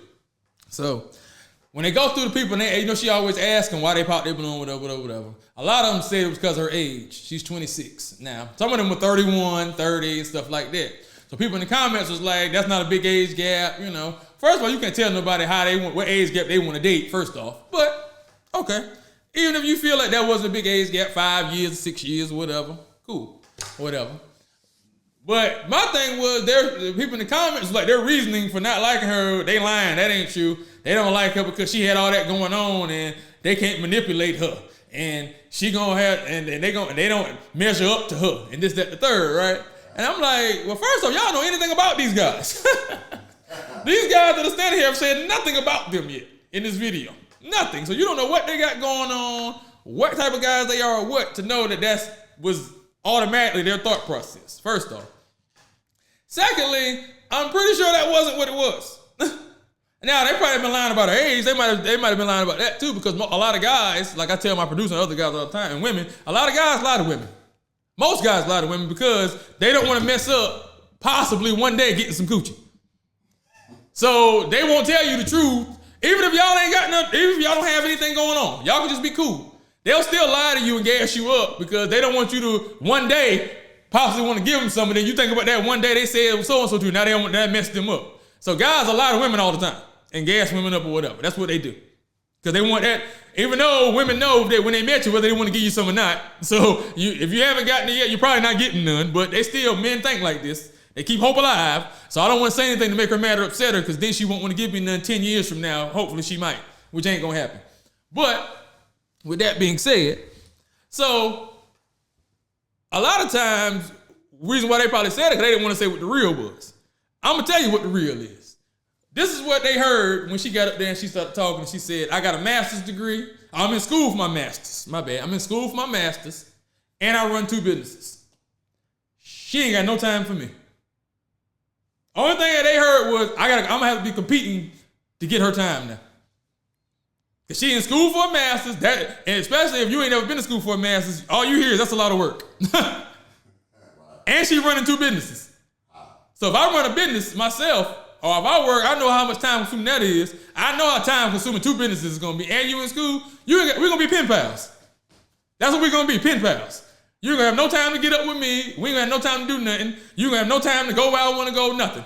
So when they go through the people, and they, she always asking why they popped their balloon, whatever. A lot of them said it was because of her age. She's 26 now. Some of them were 31, 30, and stuff like that. So people in the comments was like, that's not a big age gap, First of all, you can't tell nobody what age gap they want to date, first off. But, okay. Even if you feel like that wasn't a big age gap, 5 years, 6 years, whatever, cool, whatever. But my thing was, the people in the comments, like, their reasoning for not liking her, they lying, that ain't true. They don't like her because she had all that going on and they can't manipulate her. And she gonna have, and they don't measure up to her, and this, that, the third, right? And I'm like, well, first off, y'all know anything about these guys? These guys that are standing here have said nothing about them yet in this video. Nothing. So you don't know what they got going on, what type of guys they are, or what, to know that was automatically their thought process, first off. Secondly, I'm pretty sure that wasn't what it was. Now, they probably been lying about her age. They might have been lying about that too, because a lot of guys, like I tell my producer and other guys all the time, and women, a lot of guys lie to women. Most guys lie to women because they don't want to mess up possibly one day getting some coochie. So they won't tell you the truth, even if y'all ain't got nothing, even if y'all don't have anything going on. Y'all can just be cool. They'll still lie to you and gas you up because they don't want you to one day possibly want to give them something. Then you think about that one day they said it was so-and-so to you. Now they don't want that mess them up. So guys lie to women all the time and gas women up or whatever. That's what they do. Because they want that, even though women know that when they met you, whether they want to give you some or not. So if you haven't gotten it yet, you're probably not getting none, but men think like this. They keep hope alive. So I don't want to say anything to make her mad or upset her, because then she won't want to give me none 10 years from now. Hopefully she might, which ain't going to happen. But with that being said, so a lot of times, reason why they probably said it, because they didn't want to say what the real was. I'm going to tell you what the real is. This is what they heard when she got up there and she started talking, and she said, I got a master's degree. I'm in school for my master's. My bad. I'm in school for my master's, and I run 2 businesses. She ain't got no time for me. Only thing that they heard was, I'm gonna have to be competing to get her time now. Cause she in school for a master's, and especially if you ain't never been to school for a master's, all you hear is that's a lot of work. And she running 2 businesses. So if I run a business myself, or if I work, I know how much time consuming that is. I know how time consuming 2 businesses is gonna be. And you in school, we're gonna be pen pals. That's what we're gonna be, pen pals. You're gonna have no time to get up with me. We ain't gonna have no time to do nothing. You're gonna have no time to go where I wanna go, nothing.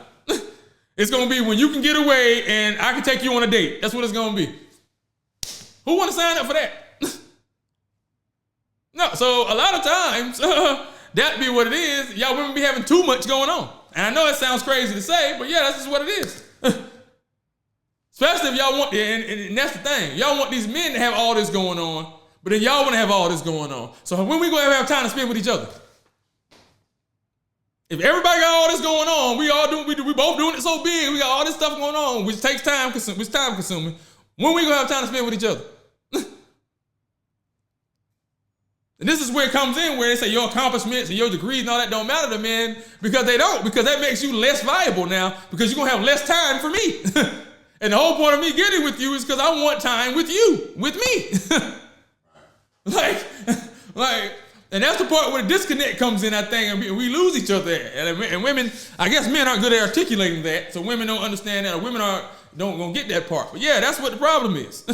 It's gonna be when you can get away and I can take you on a date. That's what it's gonna be. Who wanna sign up for that? No, so a lot of times, that be what it is. Y'all women be having too much going on. And I know it sounds crazy to say, but yeah, that's just what it is. Especially if y'all want, and that's the thing. Y'all want these men to have all this going on, but then y'all want to have all this going on. So when we gonna have time to spend with each other? If everybody got all this going on, we both doing it so big, we got all this stuff going on, which takes time, which time consuming. When we gonna have time to spend with each other? And this is where it comes in, where they say your accomplishments and your degrees and all that don't matter to men, because they don't, because that makes you less valuable now, because you're gonna have less time for me. And the whole point of me getting with you is because I want time with you, with me. like, and that's the part where the disconnect comes in, I think, and we lose each other. And women, I guess men aren't good at articulating that, so women don't understand that, or women don't get that part. But yeah, that's what the problem is.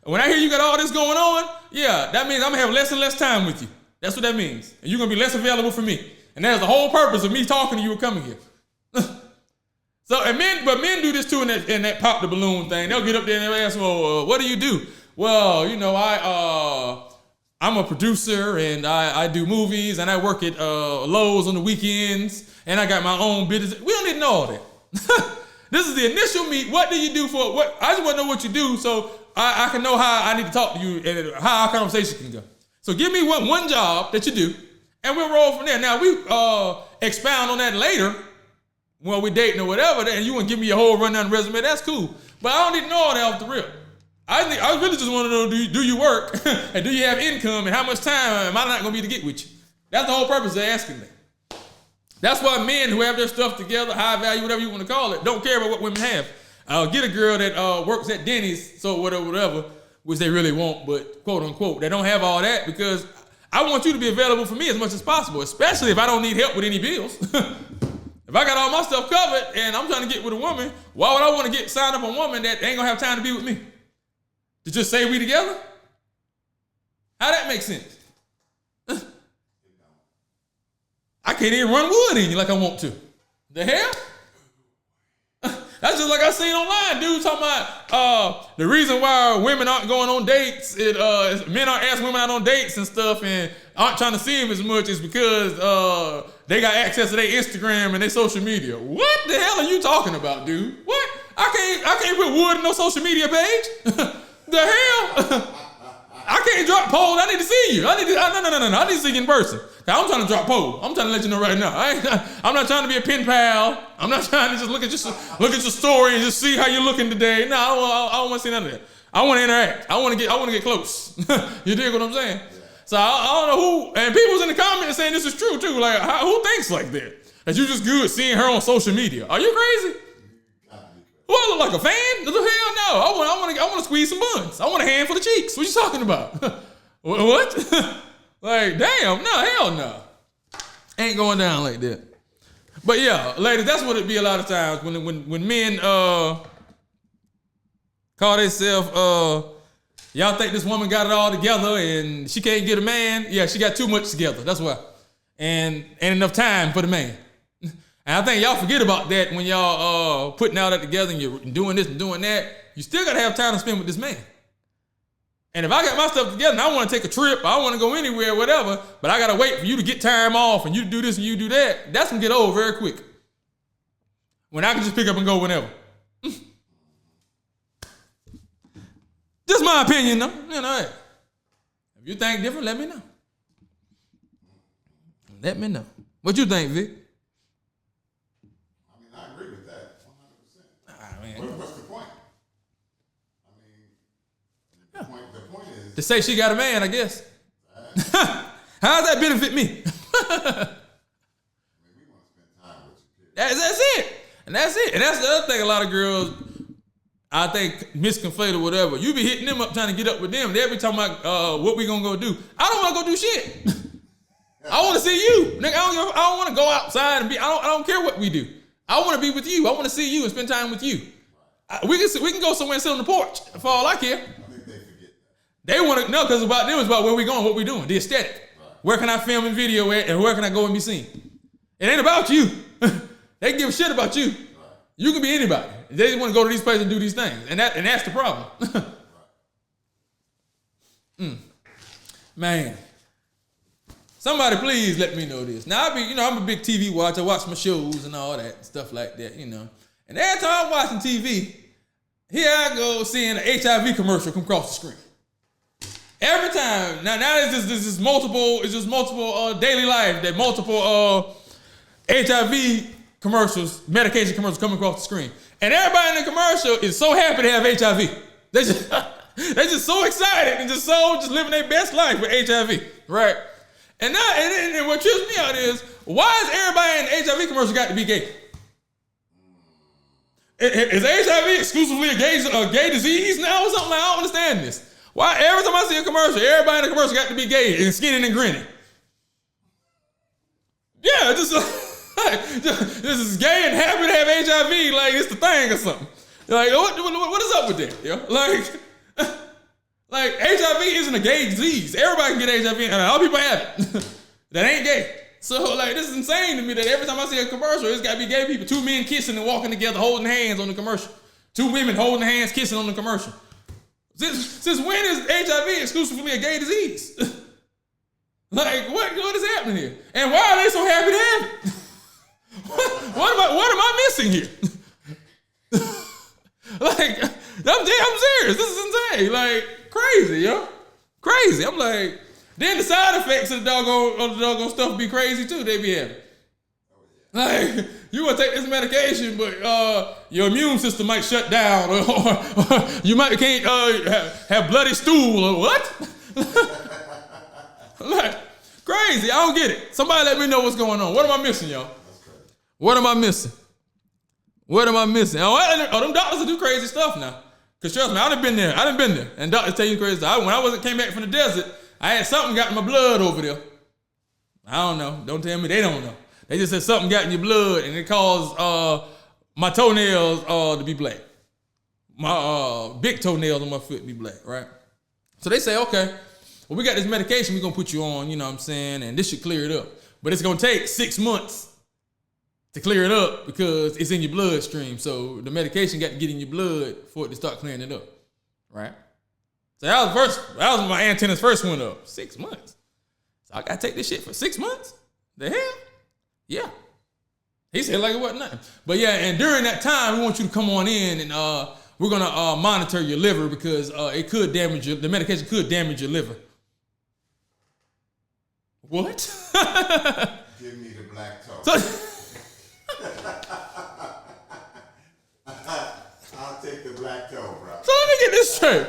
When I hear you got all this going on, yeah, that means I'm gonna have less and less time with you. That's what that means. And you're gonna be less available for me. And that's the whole purpose of me talking to you and coming here. But men do this too in that pop the balloon thing. They'll get up there and they'll ask, well, what do you do? Well, I'm a producer and I do movies and I work at Lowe's on the weekends and I got my own business. We don't need to know all that. This is the initial meet. What do you do for what? I just want to know what you do so I can know how I need to talk to you and how our conversation can go. So give me one job that you do, and we'll roll from there. Now, we expound on that later when we're dating or whatever, and you want to give me your whole rundown resume, that's cool. But I don't need to know all that off the rip. I really just want to know, do you work, and do you have income, and how much time am I not going to be to get with you? That's the whole purpose of asking that. That's why men who have their stuff together, high value, whatever you want to call it, don't care about what women have. Get a girl that works at Denny's, so whatever, which they really won't, but quote unquote, they don't have all that, because I want you to be available for me as much as possible, especially if I don't need help with any bills. If I got all my stuff covered and I'm trying to get with a woman, why would I want to sign up a woman that ain't gonna have time to be with me? To just say we together? How that make sense? I can't even run wood in you like I want to. The hell? That's just like I seen online, dude talking about the reason why women aren't going on dates, men aren't asking women out on dates and stuff and aren't trying to see them as much is because they got access to their Instagram and their social media. What the hell are you talking about, dude? What? I can't put wood in no social media page. The hell? I can't drop polls. I need to see you. No. I need to see you in person. I'm trying to drop polls. I'm trying to let you know right now. I'm not trying to be a pen pal. I'm not trying to just look at your story and just see how you're looking today. No, I don't want to see none of that. I want to interact. I want to get close. You dig what I'm saying? Yeah. So I don't know who. And people's in the comments saying this is true too. Like, who thinks like that? That you just good seeing her on social media? Are you crazy? Well, I look like a fan? The hell no. I want to squeeze some buns. I want a handful of cheeks. What you talking about? What? Like, damn, no, hell no. Ain't going down like that. But yeah, ladies, that's what it be a lot of times when men call themselves y'all think this woman got it all together and she can't get a man. Yeah, she got too much together. That's why. And ain't enough time for the man. And I think y'all forget about that when y'all putting all that together and you're doing this and doing that. You still gotta have time to spend with this man. And if I got my stuff together and I want to take a trip, I want to go anywhere, whatever, but I gotta wait for you to get time off and you do this and you do that, that's gonna get old very quick. When I can just pick up and go whenever. Just my opinion, though. You know, hey, if you think different, let me know. Let me know. What you think, Vic? I agree with that 100%. What's the point? The point is to say she got a man, I guess. How does that benefit me? We want to spend time with you. That's it. And that's it. And that's the other thing a lot of girls, I think, misconflate or whatever. You be hitting them up trying to get up with them. They be talking about what we gonna go do. I don't want to go do shit. I want to see you. Nigga, I don't want to go outside and be, I don't care what we do. I want to be with you. I want to see you and spend time with you. We can go somewhere and sit on the porch for all I care. I think they forget that. They want to know because about them is about where we going, what we doing, the aesthetic. Right. Where can I film and video at, and where can I go and be seen? It ain't about you. They give a shit about you. Right. You can be anybody. They just want to go to these places and do these things, and that's the problem. Man, somebody please let me know this. Now I'm a big TV watcher. I watch my shows and all that stuff like that, you know. And every time I'm watching TV, here I go seeing an HIV commercial come across the screen. Every time. Now it's just multiple daily life that multiple HIV commercials, medication commercials coming across the screen. And everybody in the commercial is so happy to have HIV. They just so excited and just living their best life with HIV, right? And what trips me out is, why is everybody in the HIV commercial got to be gay? Is HIV exclusively a gay disease now or something? I don't understand this. Why every time I see a commercial, everybody in the commercial got to be gay and skinny and grinning? Yeah, this is gay and happy to have HIV, like it's the thing or something. Like, what is up with that? Yeah? Like HIV isn't a gay disease. Everybody can get HIV, and all people have it. That ain't gay. So, like, this is insane to me that every time I see a commercial, it's got to be gay people. 2 men kissing and walking together, holding hands on the commercial. 2 women holding hands, kissing on the commercial. Since when is HIV exclusively a gay disease? Like, what is happening here? And why are they so happy to have it? What am I missing here? Like, I'm serious. This is insane. Like, crazy, yo. Crazy. I'm like, then the side effects of the doggone stuff be crazy too. They be having. Like, you want to take this medication, but your immune system might shut down, or you can't have bloody stool, or what? Like, crazy. I don't get it. Somebody let me know what's going on. What am I missing, y'all? What am I missing? What am I missing? Oh, them doctors will do crazy stuff now. Because trust me, I done been there. And doctors tell you crazy stuff. When I came back from the desert, I had something got in my blood over there. I don't know. Don't tell me they don't know. They just said something got in your blood and it caused my toenails to be black. My big toenails on my foot to be black, right? So they say, okay, well, we got this medication we're going to put you on, you know what I'm saying, and this should clear it up. But it's going to take 6 months to clear it up because it's in your bloodstream. So the medication got to get in your blood for it to start clearing it up, right? So that was my antennas first went up. 6 months. So I got to take this shit for 6 months? The hell? Yeah. He said like it wasn't nothing. But yeah, and during that time, we want you to come on in and we're gonna monitor your liver because it could damage the medication could damage your liver. What? Give me the black toe. I'll take the black toe, bro. So let me get this straight.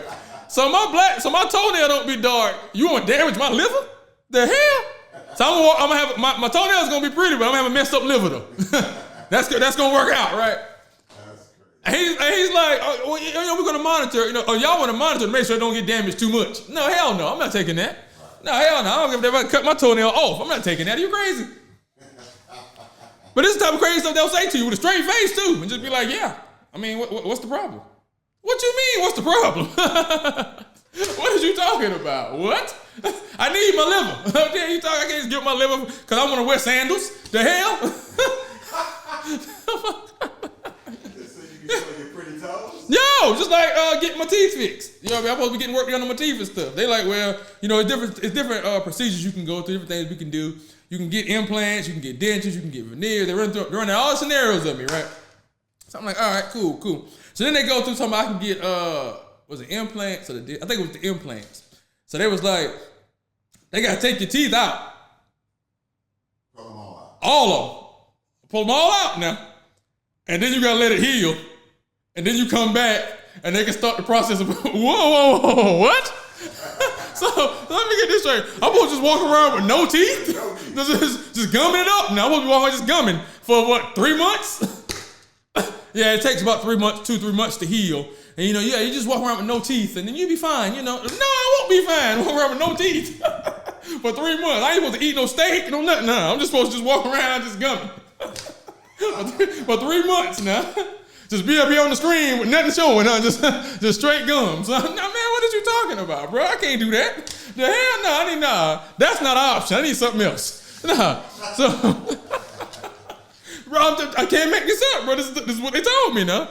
So my toenail don't be dark. You want to damage my liver? The hell? So I'm gonna have my toenail's gonna be pretty, but I'm gonna have a messed up liver though. That's gonna work out, right? That's crazy. And he's like, oh, we're gonna monitor. Y'all want to monitor to make sure it don't get damaged too much. No, hell no, I'm not taking that. No, hell no, I don't give a damn if I cut my toenail off. I'm not taking that. Are you crazy? But this is the type of crazy stuff they'll say to you with a straight face too, and just be like, yeah. I mean, what's the problem? What you mean? What's the problem? What are you talking about? What? I need my liver. Okay, you talk? I can't just get my liver because I want to wear sandals. The hell? So you can show your pretty toes? Yo, just like getting my teeth fixed. You know what I mean? I'm supposed to be getting work done on my teeth and stuff. They like, well, it's different procedures you can go through, different things we can do. You can get implants, you can get dentures, you can get veneers. They're running all the scenarios of me, right? So I'm like, all right, cool. So then they go through something I can get, was it implants? I think it was the implants. So they was like, they got to take your teeth out. Pull them all out. All of them. Pull them all out now. And then you got to let it heal. And then you come back and they can start the process of, whoa, what? So let me get this straight. I'm supposed to just walk around with no teeth? Just gumming it up. Now I'm supposed to be walking just gumming for what, 3 months? Yeah, it takes about 3 months, 2-3 months to heal. And you just walk around with no teeth and then you'll be fine, No, I won't be fine. Walk around with no teeth for 3 months. I ain't supposed to eat no steak, no nothing. No, I'm just supposed to just walk around just gumming. For 3 months now. Just be up here on the screen with nothing showing, just straight gums. No, man, what are you talking about, bro? I can't do that. The hell no, that's not an option. I need something else. Nah, so, bro, I can't make this up, bro. This is what they told me, no?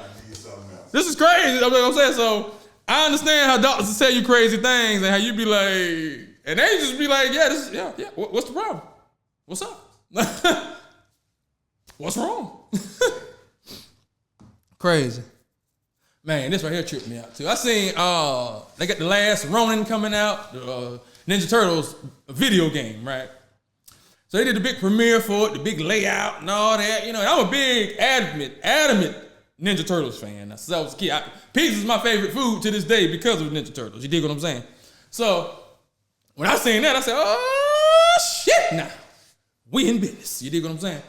This is crazy. I'm saying, so I understand how doctors tell you crazy things and how you be like, and they just be like, yeah. What's the problem? What's up? What's wrong? Crazy. Man, this right here tripped me out too. I seen they got the last Ronin coming out, the Ninja Turtles video game, right? So they did the big premiere for it, the big layout and all that. I'm a big adamant Ninja Turtles fan. Since I was a kid, pizza is my favorite food to this day because of Ninja Turtles. You dig what I'm saying? So when I seen that, I said, oh shit, now we in business. You dig what I'm saying?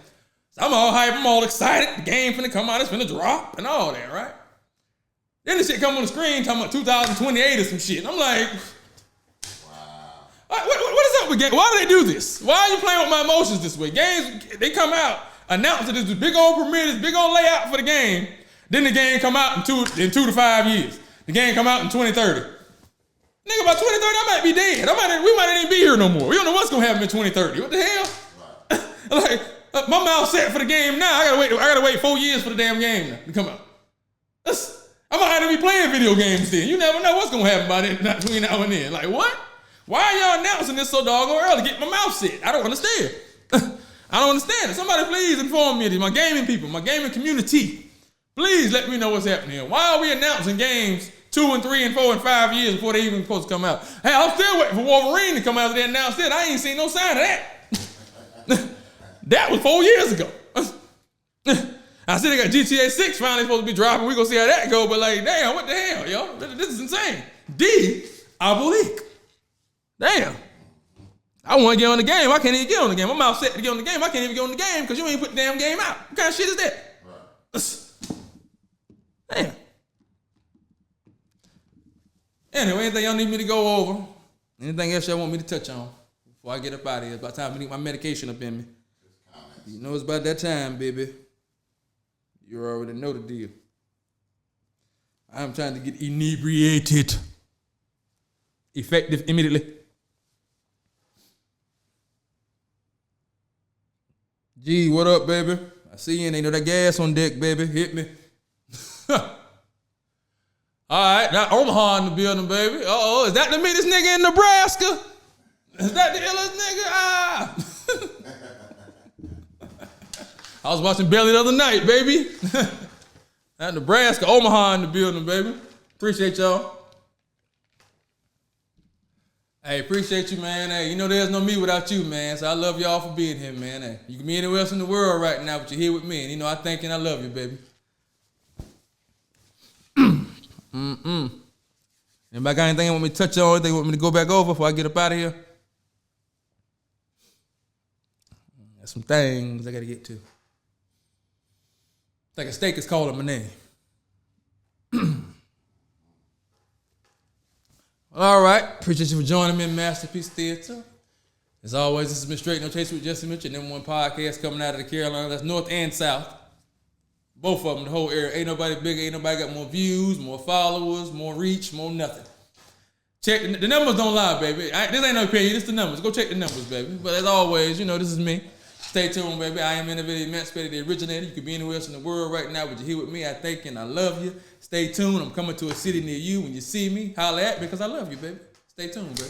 I'm all hype, I'm all excited. The game finna come out, it's finna drop and all that, right? Then the shit come on the screen talking about 2028 or some shit. And I'm like, wow. What is up with games? Why do they do this? Why are you playing with my emotions this way? Games, they come out, announce that there's this big old premiere, this big old layout for the game. Then the game come out in 2 to 5 years. The game come out in 2030. Nigga, by 2030, I might be dead. We might not even be here no more. We don't know what's gonna happen in 2030. What the hell? Right. My mouth set for the game now. I gotta wait 4 years for the damn game now to come out. I might have to be playing video games then. You never know what's gonna happen by then, between now and then. Like what? Why are y'all announcing this so doggone early? Get my mouth set. I don't understand. I don't understand it. Somebody please inform me, my gaming people, my gaming community. Please let me know what's happening. Why are we announcing games 2 and 3 and 4 and 5 years before they even supposed to come out? Hey, I'm still waiting for Wolverine to come out after they announced it. I ain't seen no sign of that. That was 4 years ago. I see they got GTA 6 finally supposed to be dropping. We gonna see how that go. But like, damn, what the hell, yo? This is insane. Diabolique. Damn. I want to get on the game. I can't even get on the game. I'm out set to get on the game. I can't even get on the game because you ain't put the damn game out. What kind of shit is that? Right. Damn. Anyway, anything y'all need me to go over? Anything else y'all want me to touch on before I get up out of here? It's about time to get my medication up in me. You know it's about that time, baby. You already know the deal. I'm trying to get inebriated. Effective immediately. Gee, what up, baby? I see you and ain't no that gas on deck, baby. Hit me. All right, now Omaha in the building, baby. Uh-oh, is that the meanest nigga in Nebraska? Is that the illest nigga? I was watching Belly the other night, baby. At Nebraska, Omaha in the building, baby. Appreciate y'all. Hey, appreciate you, man. Hey, you know there's no me without you, man. So I love y'all for being here, man. Hey, you can be anywhere else in the world right now, but you're here with me. And you know I thank you and I love you, baby. Anybody got anything you want me to touch on? Anything you want me to go back over before I get up out of here? There's some things I got to get to. It's like a steak is calling my name. All right. Appreciate you for joining me in Masterpiece Theater. As always, this has been Straight No Chase with Jesse Mitchell, number one podcast coming out of the Carolina. That's North and South. Both of them, the whole area. Ain't nobody bigger. Ain't nobody got more views, more followers, more reach, more nothing. Check the numbers don't lie, baby. This ain't no opinion. This the numbers. Go check the numbers, baby. But as always, you know this is me. Stay tuned, baby. I am innovative, emancipated, the originator. You could be anywhere else in the world right now, but you're here with me. I thank you and I love you. Stay tuned. I'm coming to a city near you. When you see me, holla at me because I love you, baby. Stay tuned, baby.